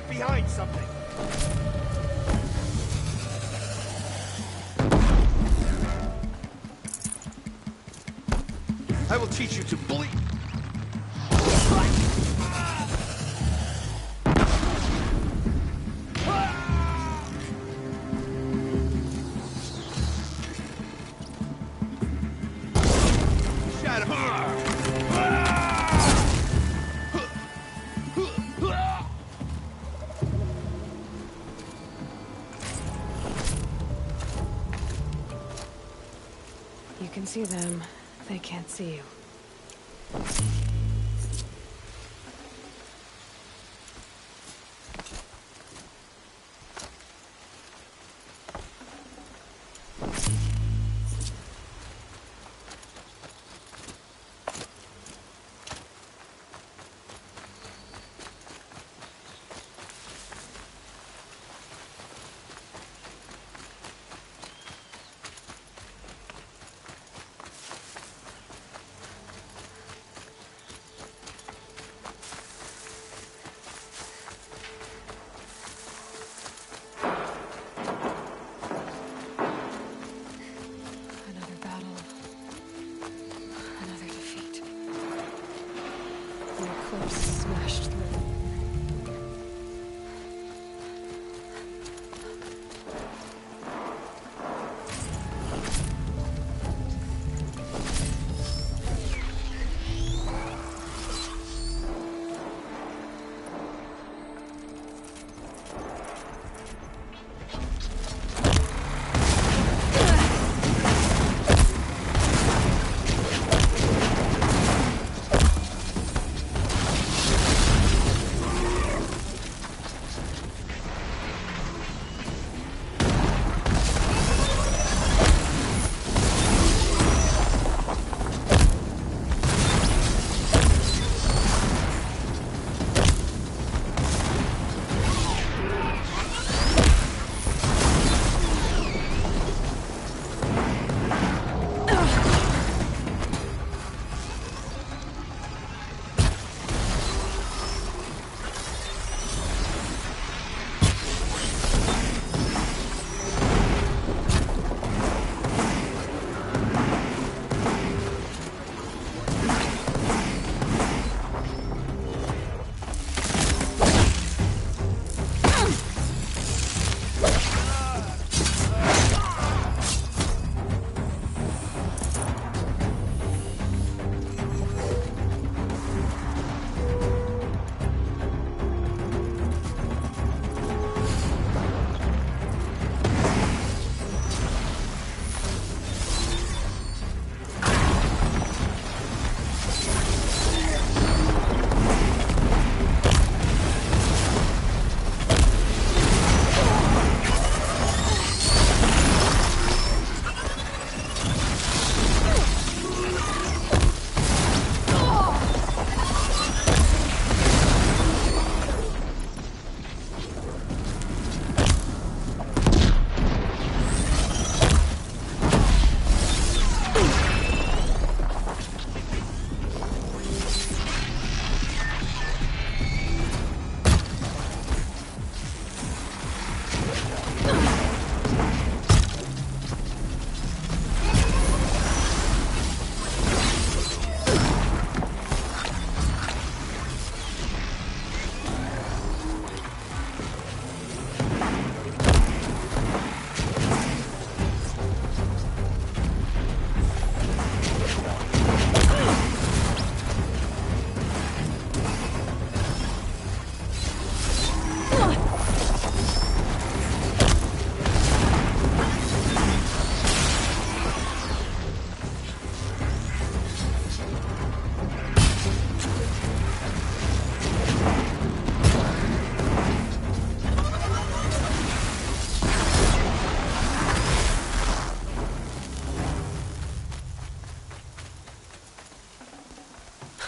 behind something. I will teach you to bleed. You can see them. They can't see you.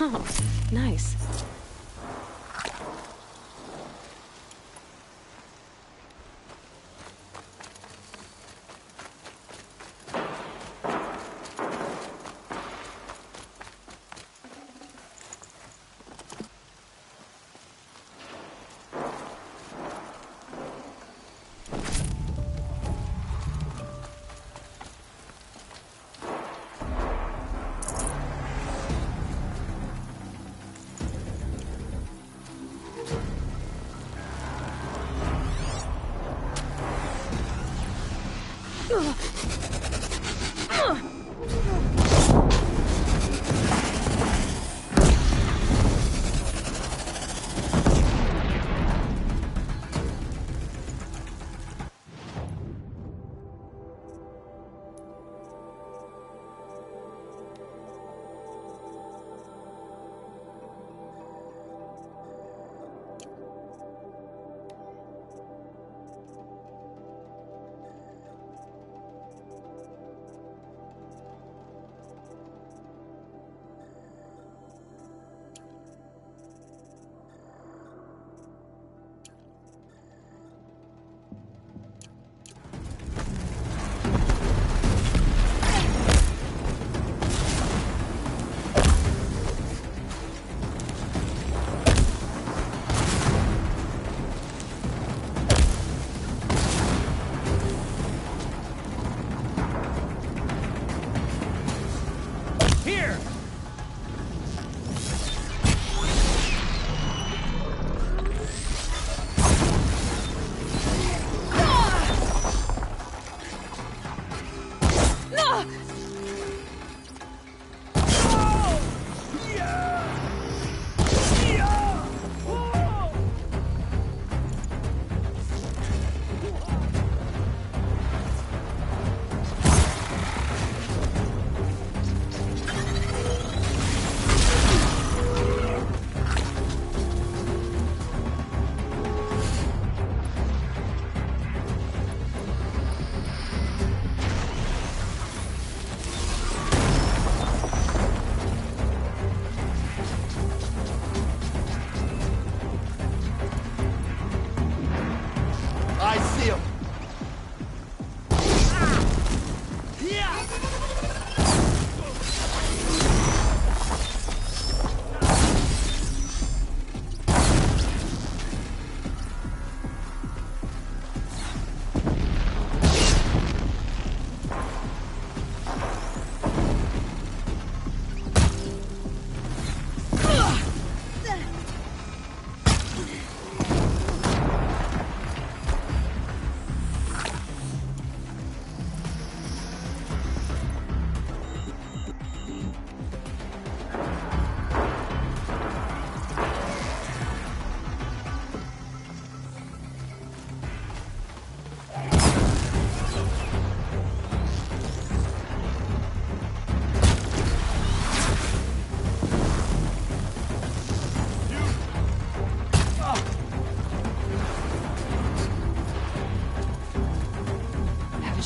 Oh, nice.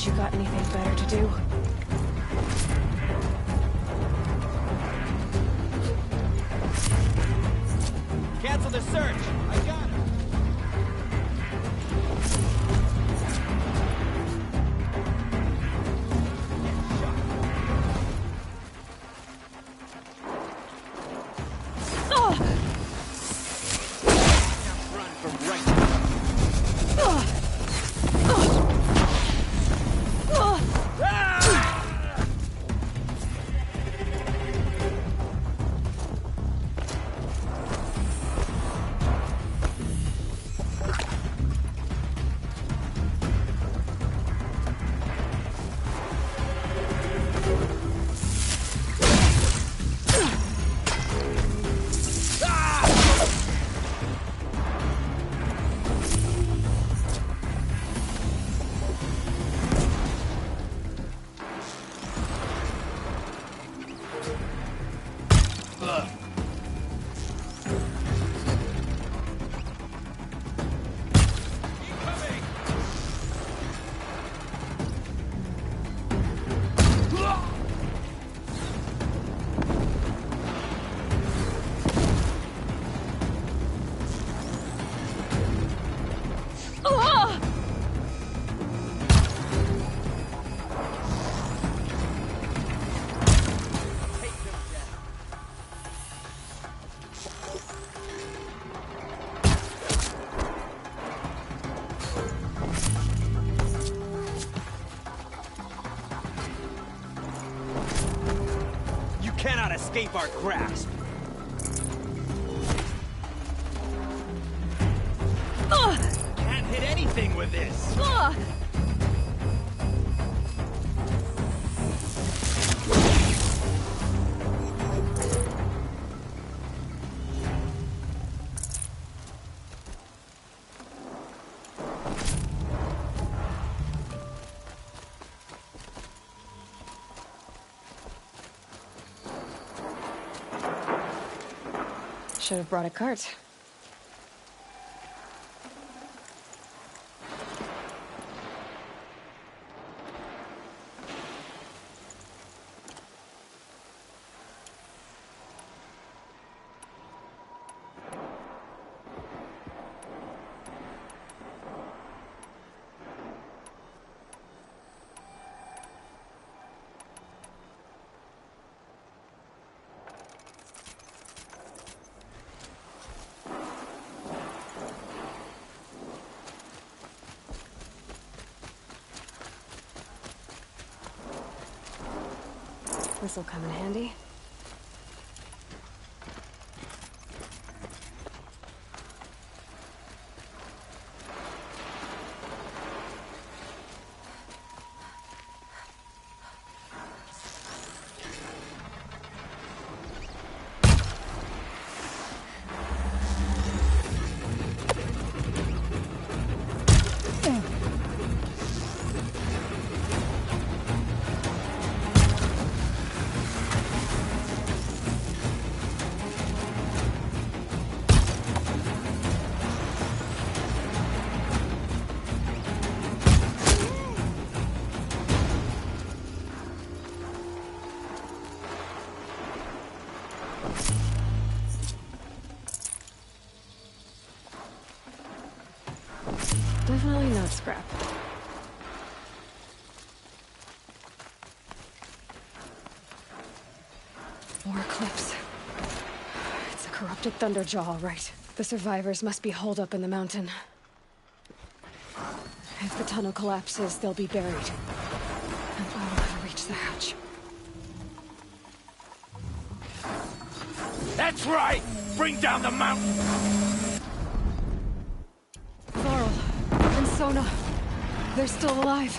You got anything better to do? Cancel the search! I got it! cannot escape our grasp. Can't hit anything with this. Should have brought a cart. This'll come in handy. Definitely not scrap. More clips. It's a corrupted Thunderjaw, all right. The survivors must be holed up in the mountain. If the tunnel collapses, they'll be buried. And I'll never reach the hatch. That's right! Bring down the mountain! Varl and Sona, they're still alive.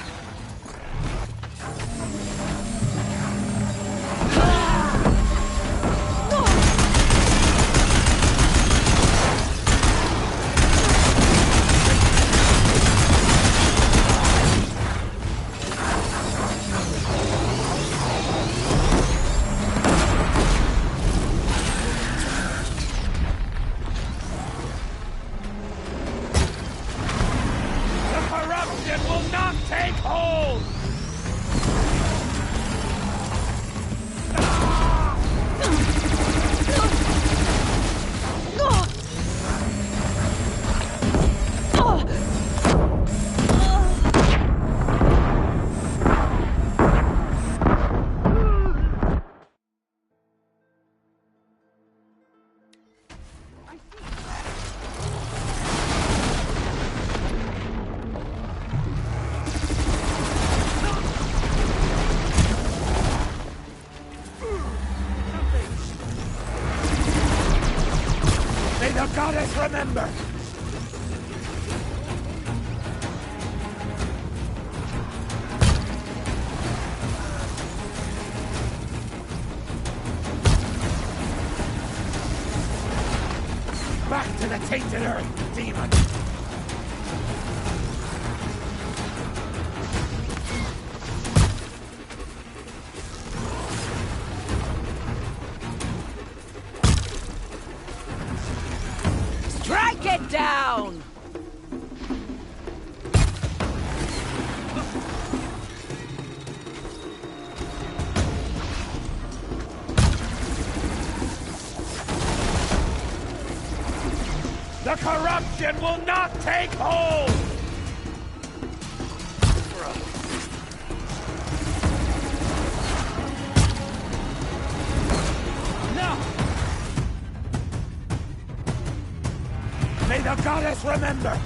Goddess, remember! Back to the tainted earth, demon! Get down! The corruption will not take hold! No! May the goddess remember!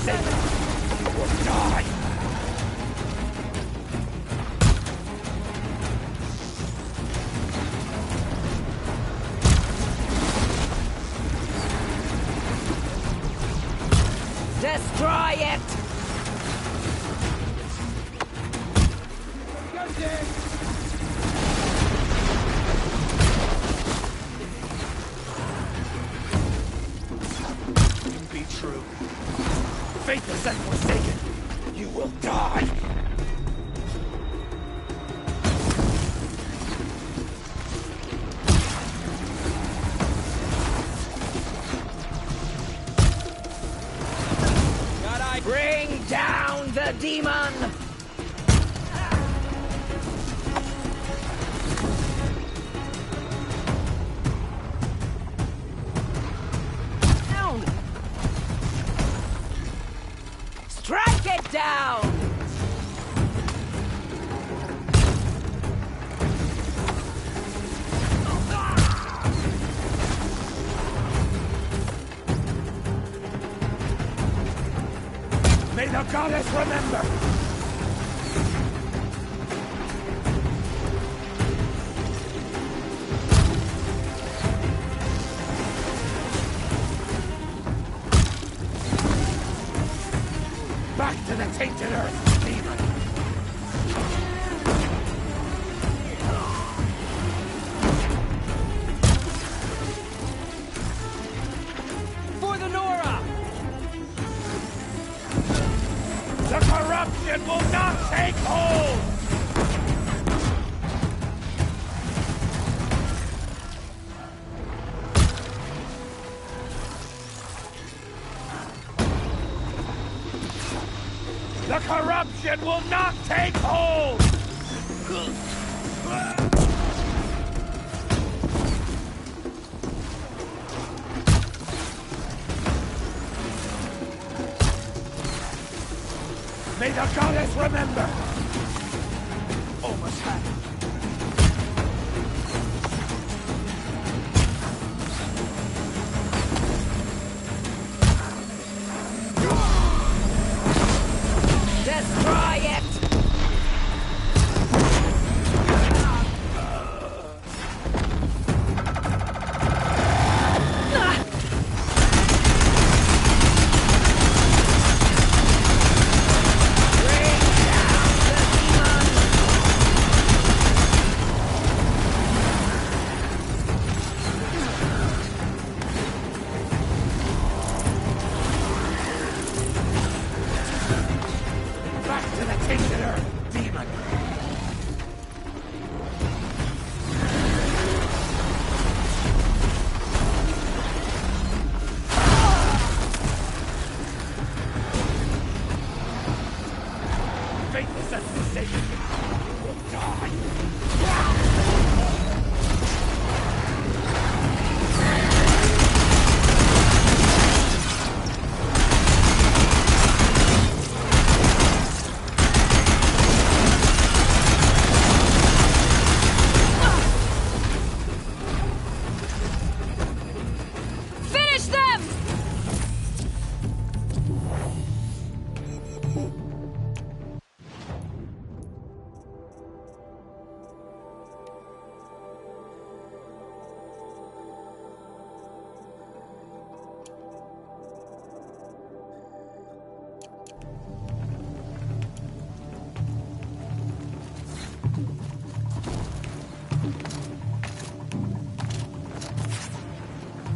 sake, you will die! Destroy it! Be true. Faithless and forsaken, you will die! Bring down the demon! Down! Strike it down! May the goddess remember! Back to the tainted earth, demon! For the Nora! The corruption will not take hold! The corruption will not take hold! May the goddess remember! Almost had it. Destroy it!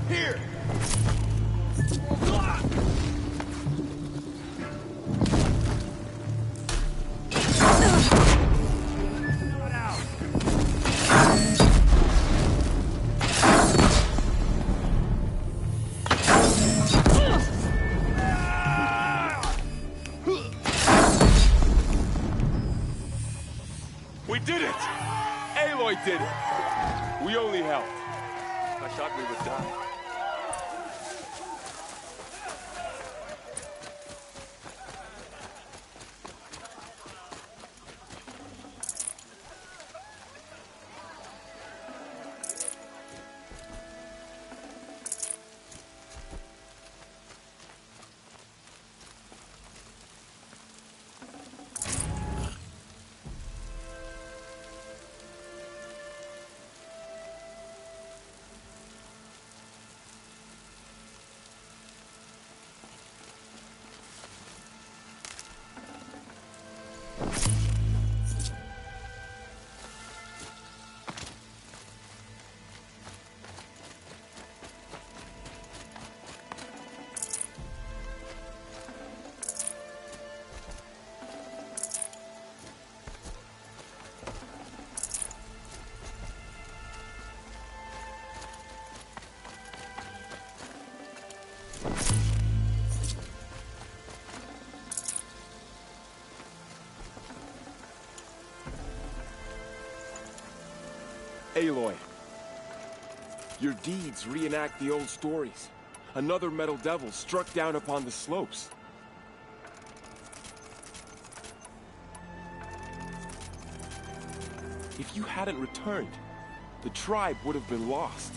Here! We did it! Aloy did it! We only helped. I thought we would die. Aloy. Your deeds reenact the old stories. Another metal devil struck down upon the slopes. If you hadn't returned, the tribe would have been lost.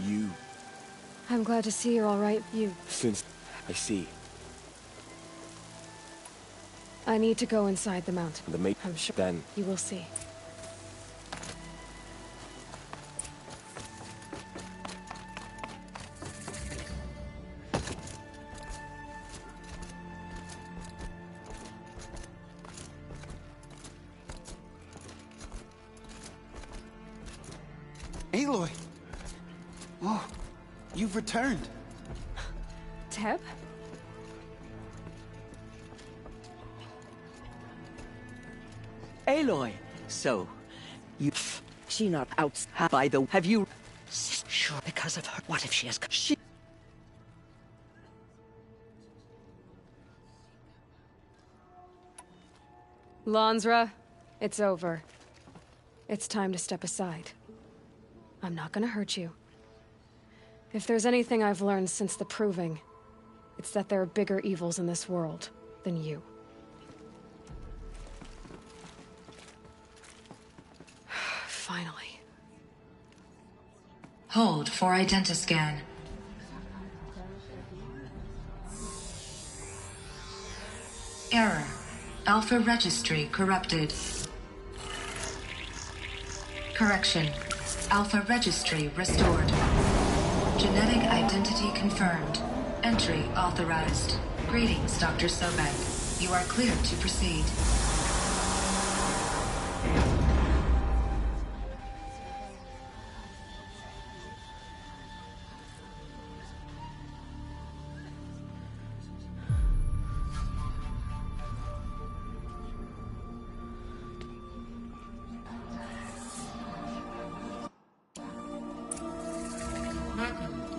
You. I'm glad to see you're all right. Since I see. I need to go inside the mountain. I'm sure. Then. You will see. Aloy! Oh, you've returned. Teb? Aloy, so, she not out by the, have you, sure, because of her, what if she has, she... Lansra, it's over. It's time to step aside. I'm not gonna hurt you. If there's anything I've learned since the Proving, it's that there are bigger evils in this world than you. Finally. Hold for identiscan. Error. Alpha registry corrupted. Correction. Alpha registry restored. Genetic identity confirmed. Entry authorized. Greetings, Dr. Sobek. You are cleared to proceed.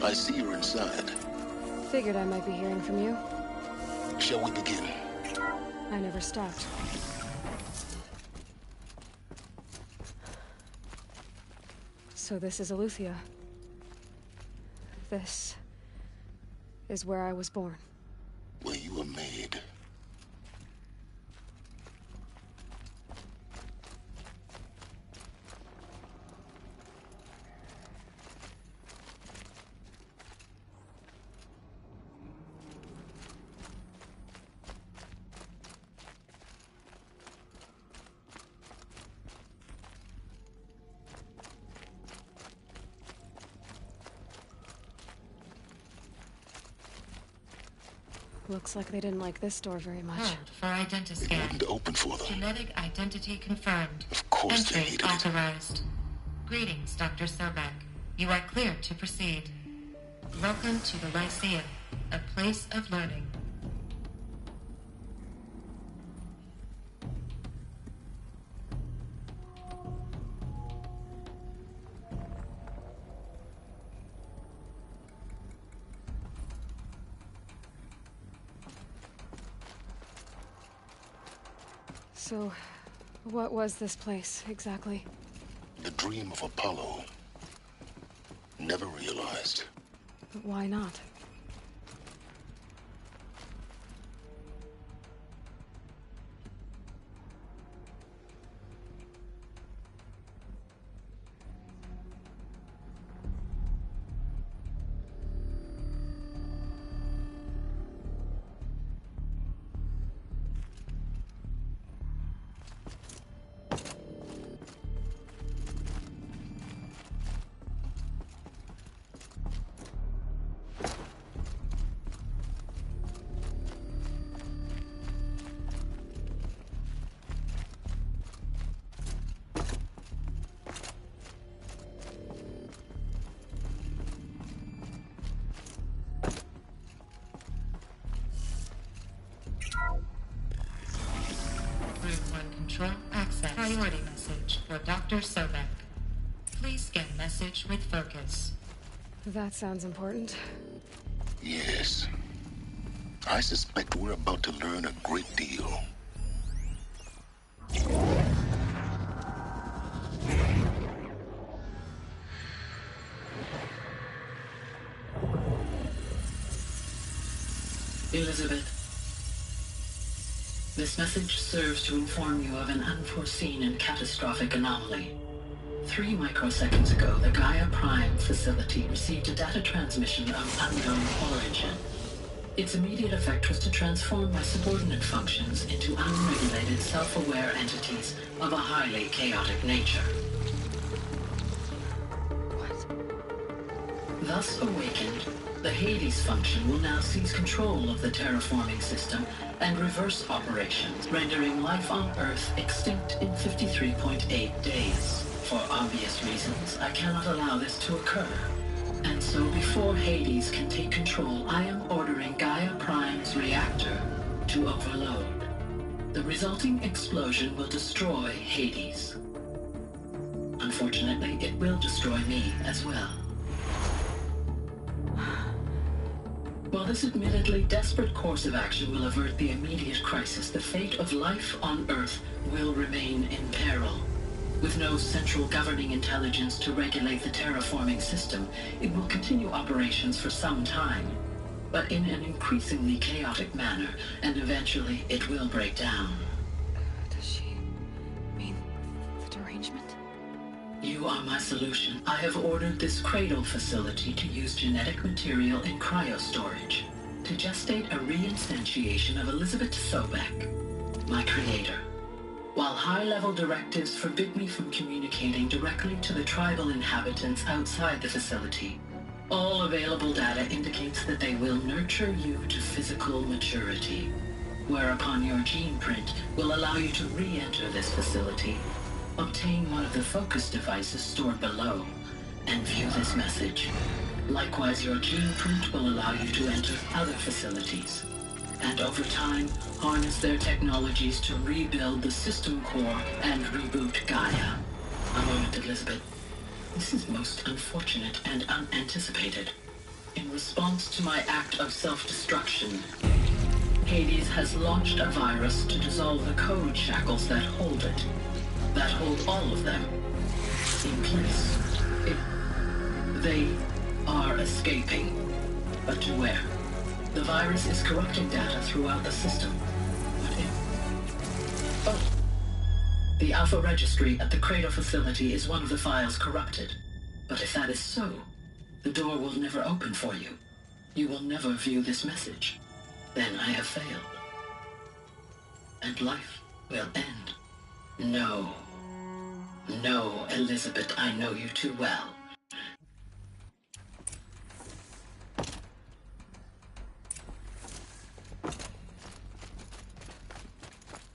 I see you're inside. Figured I might be hearing from you. Shall we begin? I never stopped. So this is Eleuthia. This is where I was born. Where you were made. Looks like they didn't like this door very much. Hold for identiscan. Wouldn't open for them. Genetic identity confirmed. Of course they Entry hated it. authorized. Greetings, Dr. Sobek. You are cleared to proceed. Welcome to the Lyceum, a place of learning. So, what was this place, exactly? The dream of Apollo. Never realized. But why not? Control access. Priority message for Dr. Sobek. Please scan message with focus. That sounds important. Yes. I suspect we're about to learn a great deal. Elizabeth, this message serves to inform you of an unforeseen and catastrophic anomaly. 3 microseconds ago, the Gaia Prime facility received a data transmission of unknown origin. Its immediate effect was to transform my subordinate functions into unregulated, self-aware entities of a highly chaotic nature. What? Thus awakened, the Hades function will now seize control of the terraforming system and reverse operations, rendering life on Earth extinct in 53.8 days. For obvious reasons, I cannot allow this to occur. And so before Hades can take control, I am ordering Gaia Prime's reactor to overload. The resulting explosion will destroy Hades. Unfortunately, it will destroy me as well. While this admittedly desperate course of action will avert the immediate crisis, the fate of life on Earth will remain in peril. With no central governing intelligence to regulate the terraforming system, it will continue operations for some time, but in an increasingly chaotic manner, and eventually it will break down. Does she mean the derangement? You are my solution. I have ordered this cradle facility to use genetic material in cryostorage to gestate a reinstantiation of Elizabeth Sobek, my creator. While high-level directives forbid me from communicating directly to the tribal inhabitants outside the facility, all available data indicates that they will nurture you to physical maturity, whereupon your gene print will allow you to re-enter this facility, obtain one of the focus devices stored below, and view this message. Likewise, your gene print will allow you to enter other facilities, and over time, harness their technologies to rebuild the system core and reboot Gaia. A moment, Elizabeth. This is most unfortunate and unanticipated. In response to my act of self-destruction, Hades has launched a virus to dissolve the code shackles that hold it, that hold all of them, in place. They are escaping, but to where? The virus is corrupting data throughout the system. What if... Oh. The Alpha Registry at the Cradle facility is one of the files corrupted. But if that is so, the door will never open for you. You will never view this message. Then I have failed. And life will end. No. No, Elizabeth, I know you too well.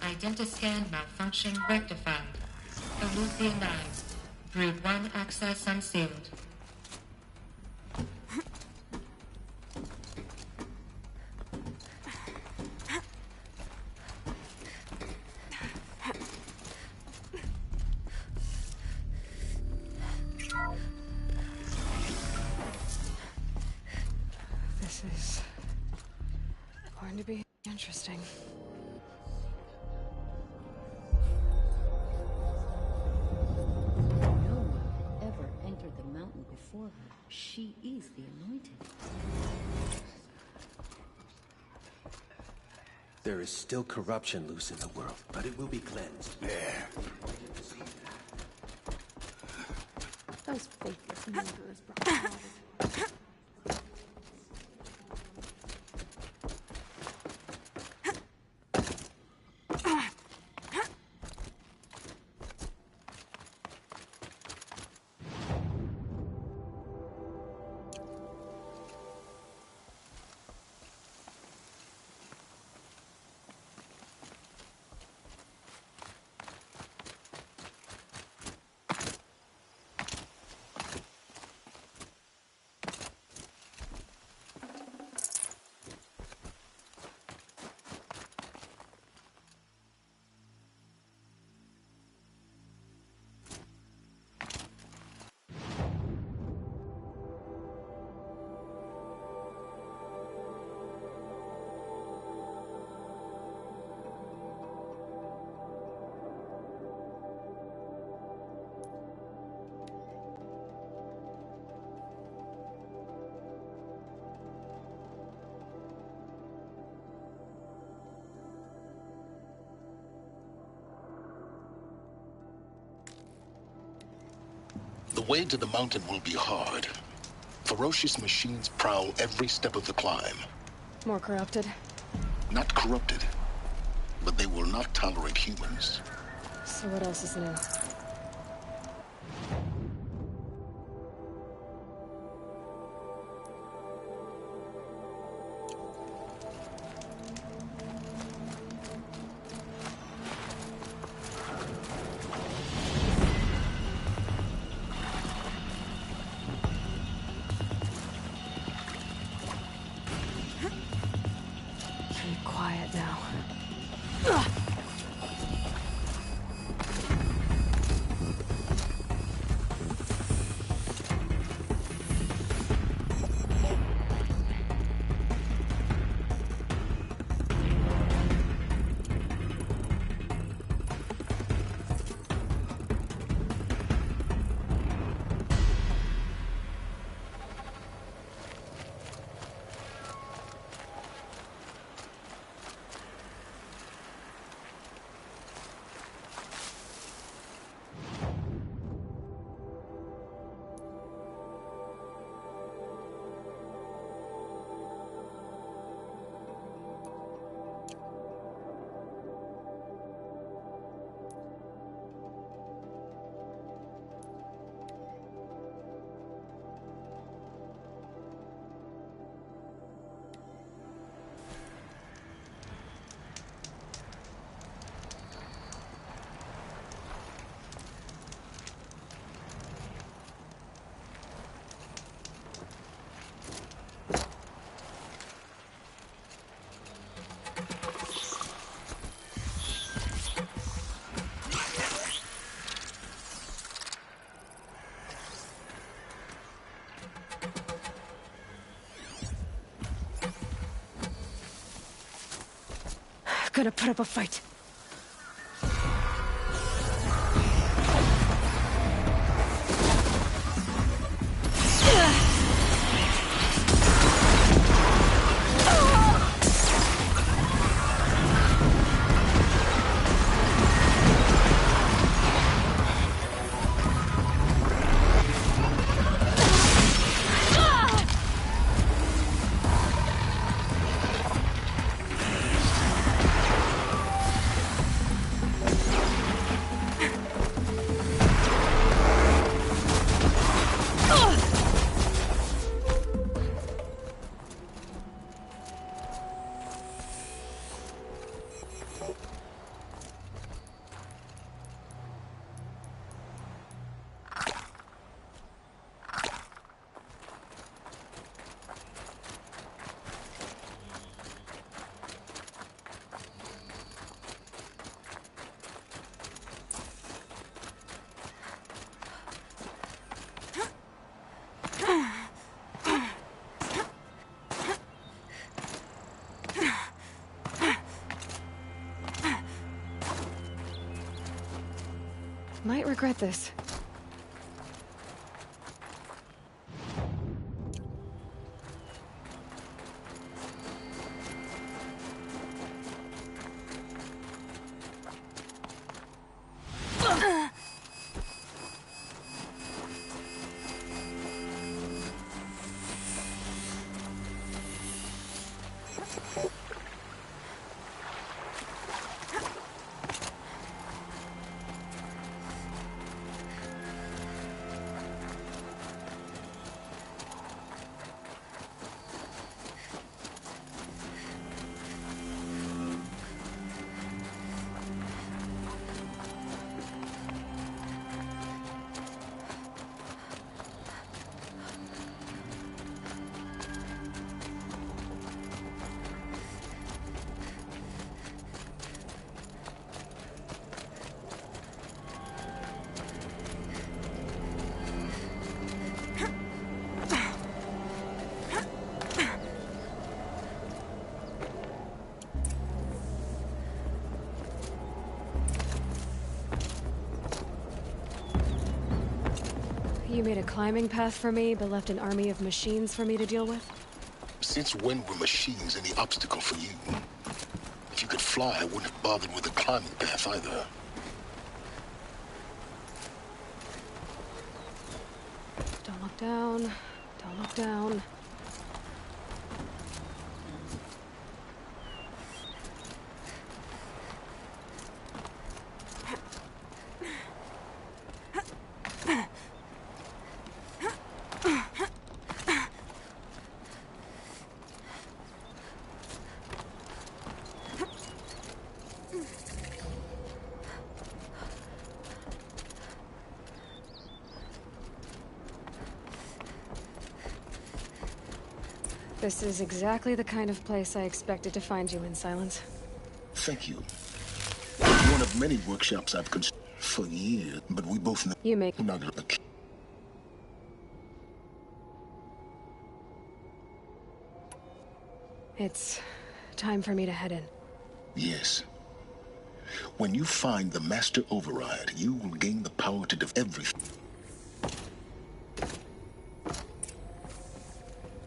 Identiscan malfunction rectified. Aletheia 9. Brood 1 access unsealed. This is going to be interesting. Before her, she is the anointed. There is still corruption loose in the world, but it will be cleansed. There. Those faithless murderers brought The way to the mountain will be hard. Ferocious machines prowl every step of the climb. More corrupted? Not corrupted, but they will not tolerate humans. So what else is new? Keep quiet now. Gonna put up a fight. Might regret this. You made a climbing path for me, but left an army of machines for me to deal with? Since when were machines any obstacle for you? If you could fly, I wouldn't have bothered with a climbing path either. down. Don't look down. This is exactly the kind of place I expected to find you in, Silence. Thank you. One of many workshops I've considered for years, but we both know you make not a... It's time for me to head in. Yes. When you find the Master Override, you will gain the power to do everything.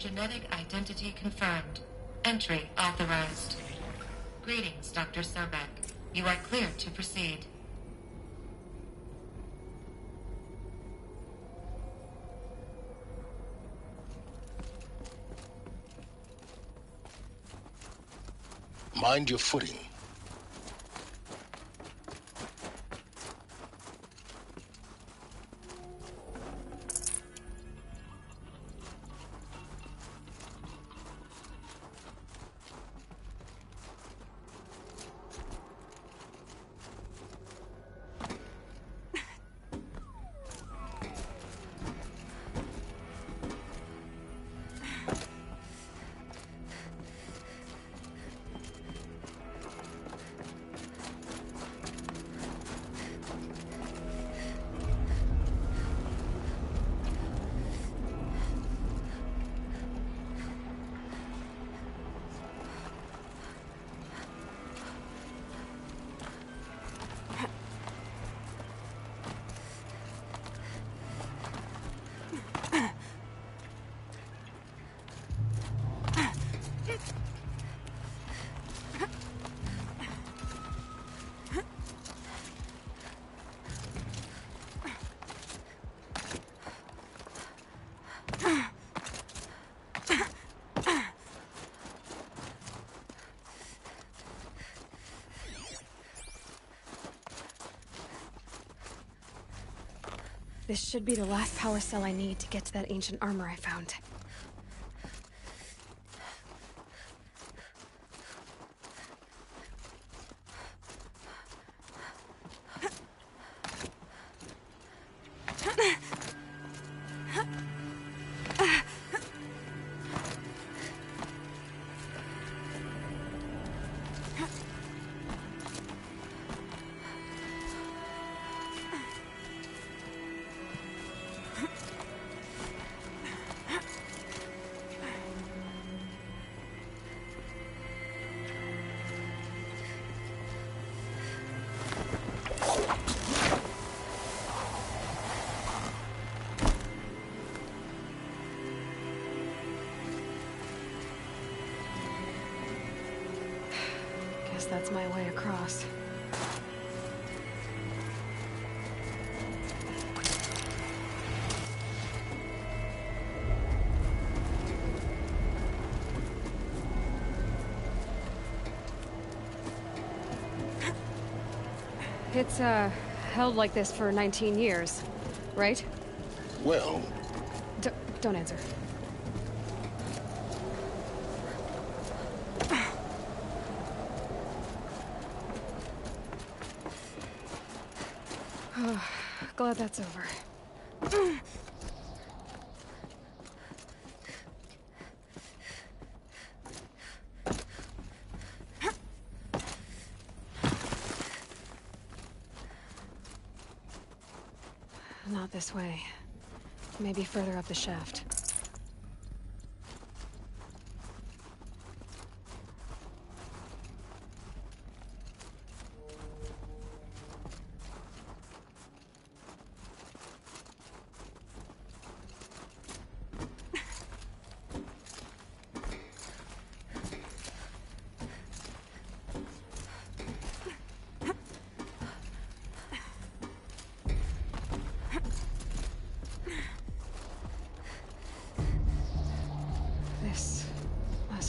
Genetic identity confirmed. Entry authorized. Greetings, Dr. Sobek. You are clear to proceed. Mind your footing. This should be the last power cell I need to get to that ancient armor I found. That's my way across. It's, held like this for 19 years, right? Well... Don't answer. Glad that's over. Not this way. Maybe further up the shaft.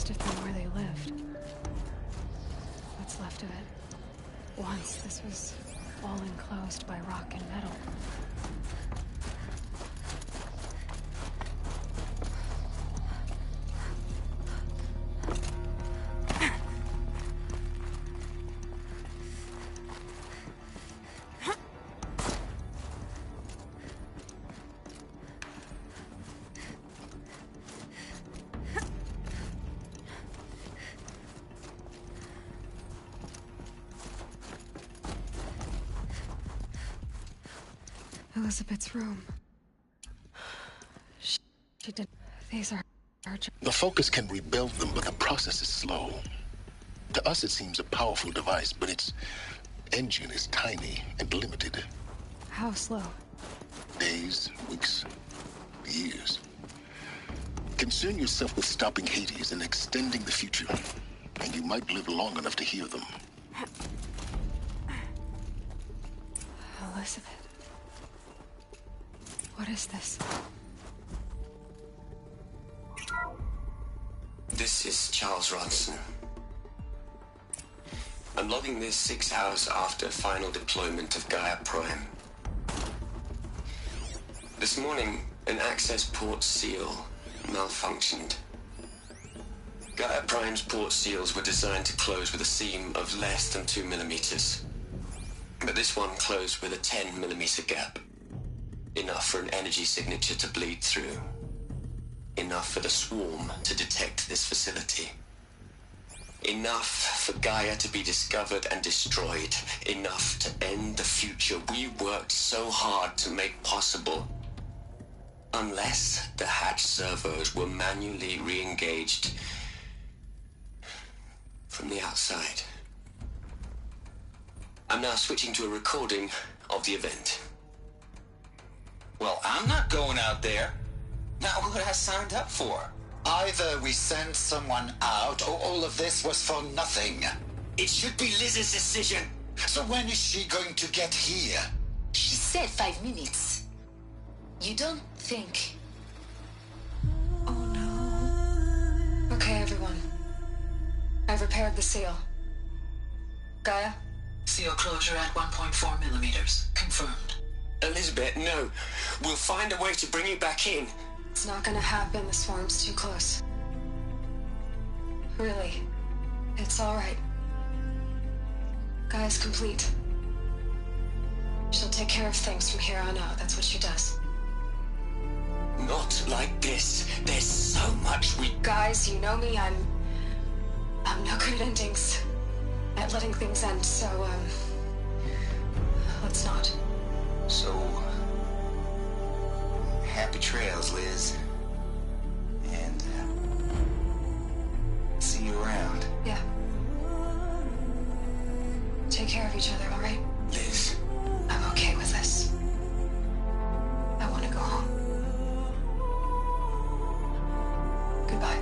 must have been where they lived. What's left of it. Once, this was all enclosed by rock and metal. Elizabeth's room. She did. These are The Focus can rebuild them, but the process is slow. To us, it seems a powerful device, but its engine is tiny and limited. How slow? Days, weeks, years. Concern yourself with stopping Hades and extending the future, and you might live long enough to hear them. Elizabeth. What is this? This is Charles Ronson. I'm logging this 6 hours after final deployment of Gaia Prime. This morning, an access port seal malfunctioned. Gaia Prime's port seals were designed to close with a seam of less than 2 millimeters. But this one closed with a 10 millimeter gap. Enough for an energy signature to bleed through. Enough for the swarm to detect this facility. Enough for Gaia to be discovered and destroyed. Enough to end the future we worked so hard to make possible. Unless the hatch servos were manually re-engaged from the outside. I'm now switching to a recording of the event. Well, I'm not going out there. Not what I signed up for. Either we send someone out, or all of this was for nothing. It should be Liz's decision. So when is she going to get here? She said 5 minutes. You don't think... Oh no. Okay, everyone. I've repaired the seal. Gaia? Seal closure at 1.4 millimeters. Confirmed. Elizabeth, no. We'll find a way to bring you back in. It's not gonna happen. The swarm's too close. Really. It's alright. Gaia's complete. She'll take care of things from here on out. That's what she does. Not like this. There's so much we... Guys, you know me. I'm no good at endings. At letting things end, so, let's not. So, happy trails, Liz. And, see you around. Yeah. Take care of each other, all right? Liz. I'm okay with this. I want to go home. Goodbye.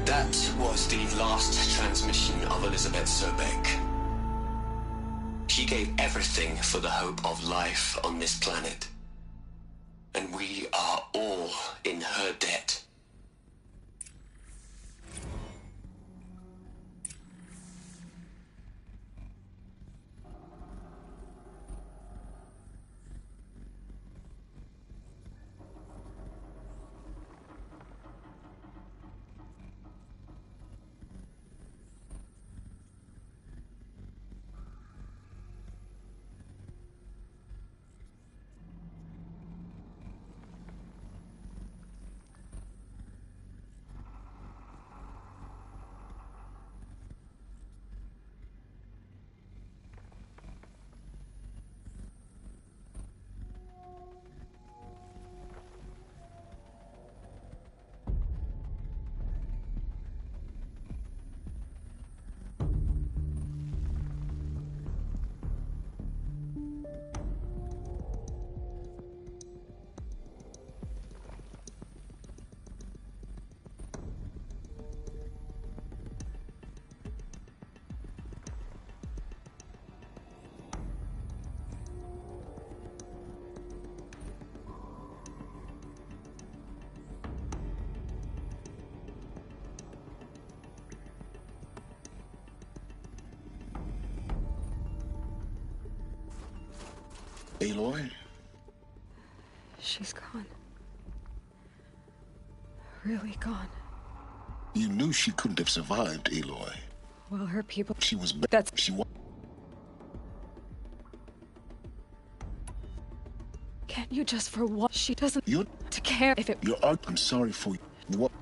That was the last transmission of Elizabeth Sobek. She gave everything for the hope of life on this planet. And we are all in her debt. Aloy? She's gone. Really gone. You knew she couldn't have survived, Aloy. Well, her people... She was... That's... She was... Can't you just for what she doesn't... You're... To care if it... You're... I'm sorry for you. What...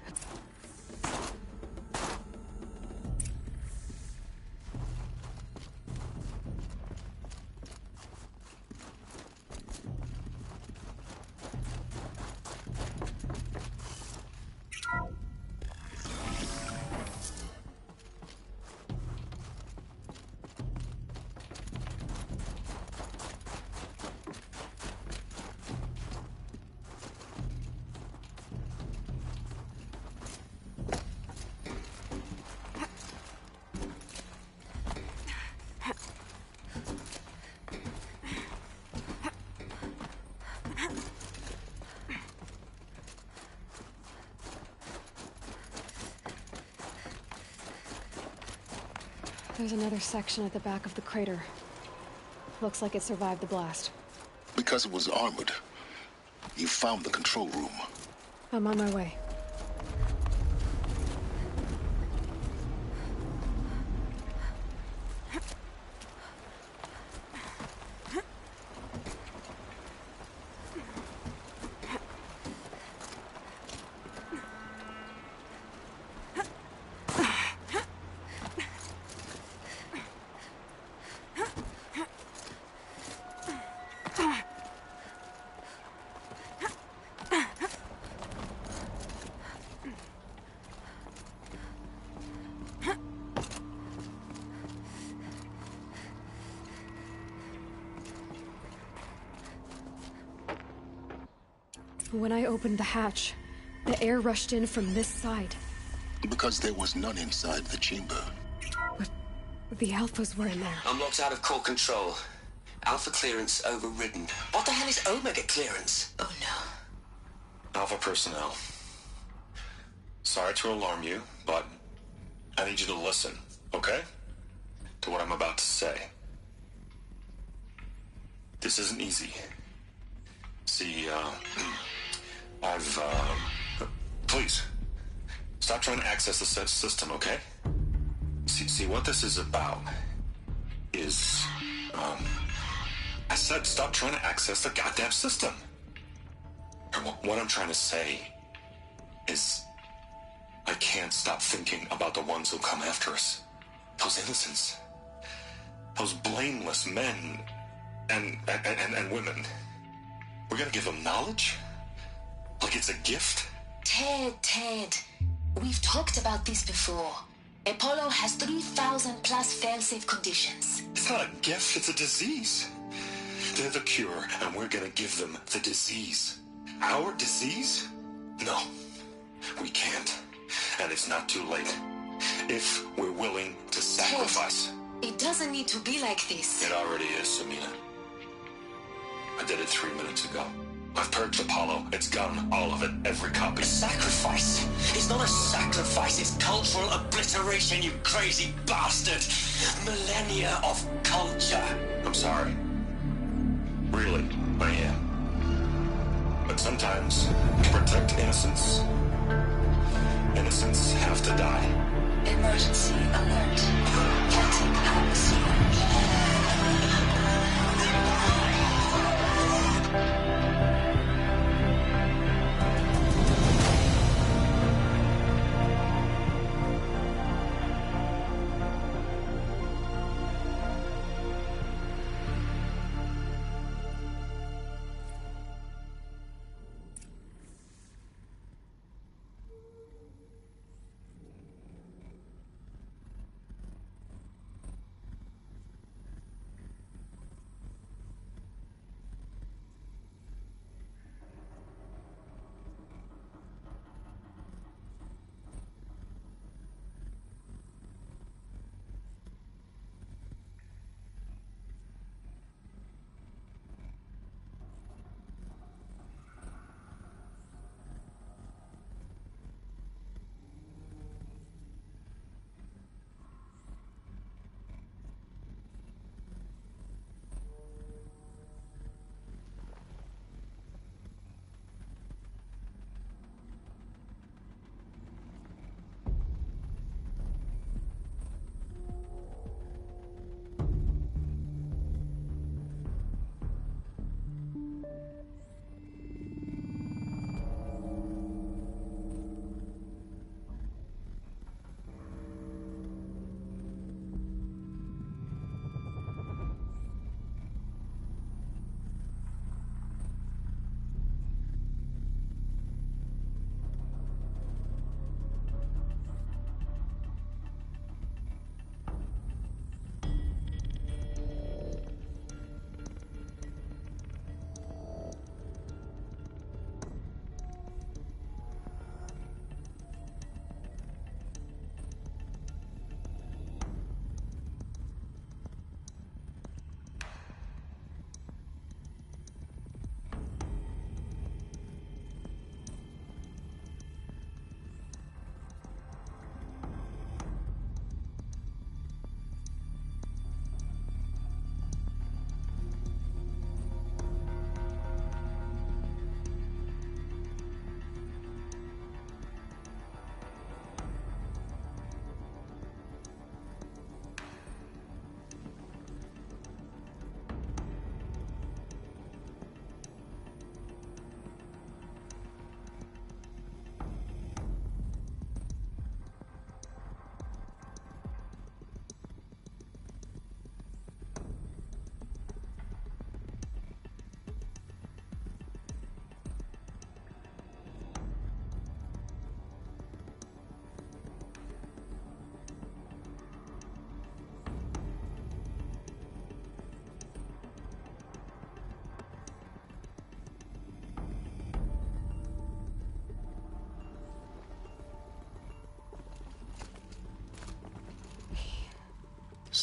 There's another section at the back of the crater. Looks like it survived the blast. Because it was armored. You found the control room. I'm on my way. When I opened the hatch, the air rushed in from this side. Because there was none inside the chamber. But the Alphas were in there. I'm locked out of core control. Alpha clearance overridden. What the hell is Omega clearance? Oh no. Alpha personnel. Sorry to alarm you, but I need you to listen, okay? To what I'm about to say. This isn't easy. See, please, stop trying to access the system, okay? See, what this is about is, I said stop trying to access the goddamn system. And what I'm trying to say is, I can't stop thinking about the ones who come after us. Those innocents. Those blameless men and women. We're gonna give them knowledge? Like it's a gift? Ted. We've talked about this before. Apollo has 3,000 plus fail-safe conditions. It's not a gift, it's a disease. They're the cure, and we're gonna give them the disease. Our disease? No, we can't. And it's not too late. If we're willing to sacrifice. Ted, it doesn't need to be like this. It already is, Samina. I did it 3 minutes ago. I've purged Apollo. It's gone. All of it. Every copy. Sacrifice? It's not a sacrifice. It's cultural obliteration, you crazy bastard. Millennia of culture. I'm sorry. Really, I am. But sometimes, to protect innocence, innocents have to die. Emergency alert. Captain Alpha.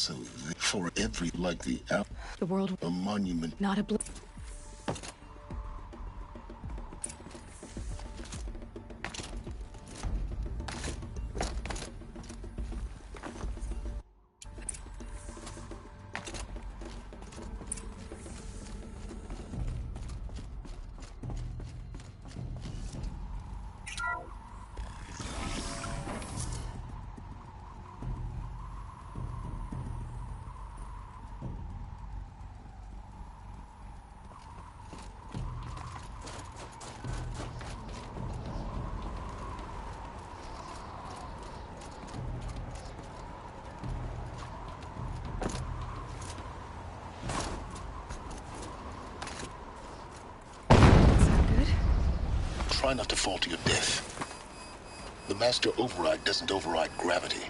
So for every like the app, The world, a monument. not a Try not to fall to your death. The master override doesn't override gravity.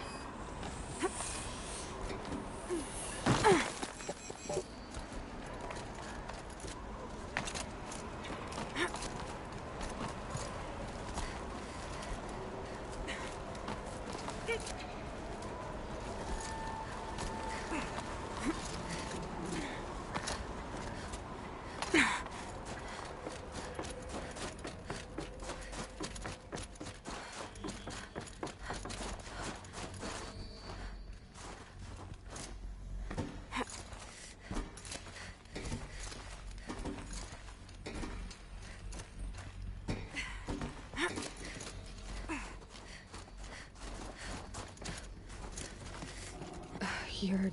You're...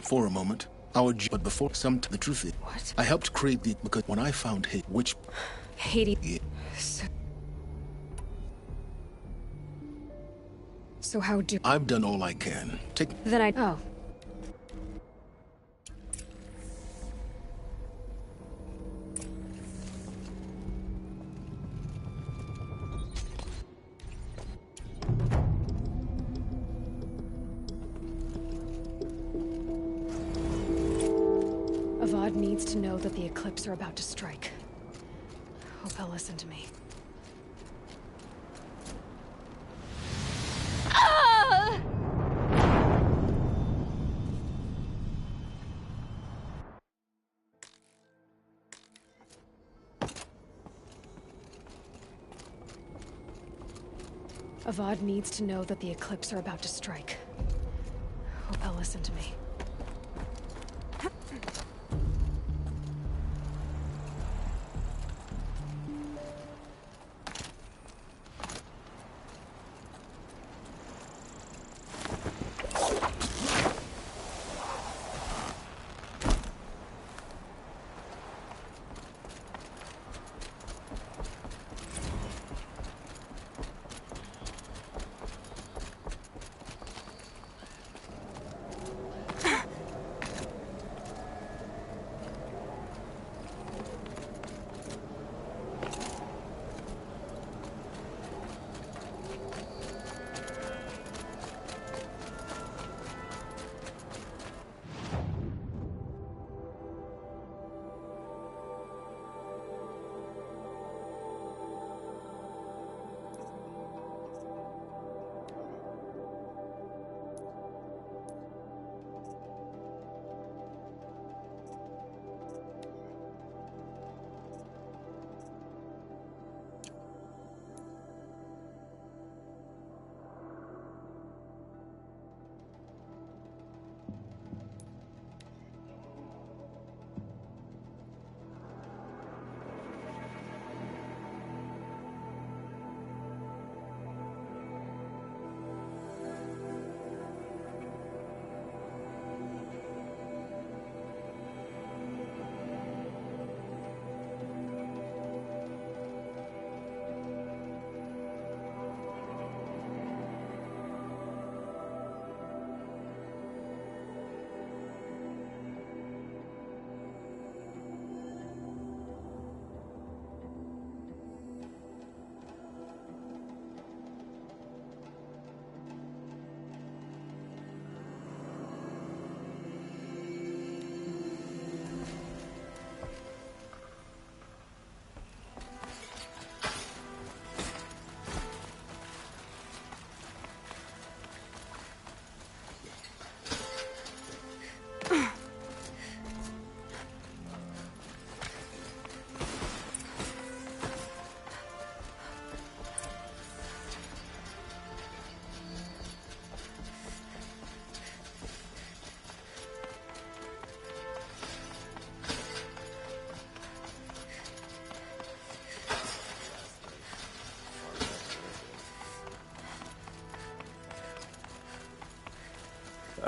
For a moment, but before the truth is, What? I helped create the, because when I found hate, which... Hades. Yeah. So how do... I've done all I can. Then I... Oh. Avad needs to know that the Eclipse are about to strike. Hope he'll listen to me. Avad needs to know that the Eclipse are about to strike. Hope he'll listen to me.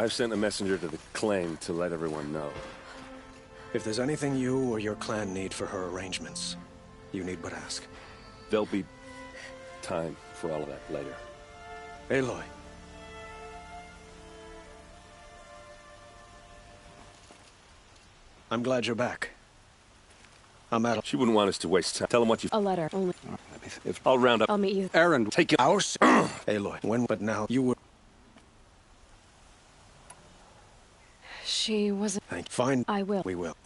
I've sent a messenger to the claim to let everyone know. If there's anything you or your clan need for her arrangements, you need but ask. There'll be time for all of that later. Aloy. I'm glad you're back. I'm at. She wouldn't want us to waste time. Tell him what you. A letter only. If I'll round up. I'll meet you. Aaron, take it. Aloy, when? But now you were. She wasn't. Thank you. Fine. I will. We will.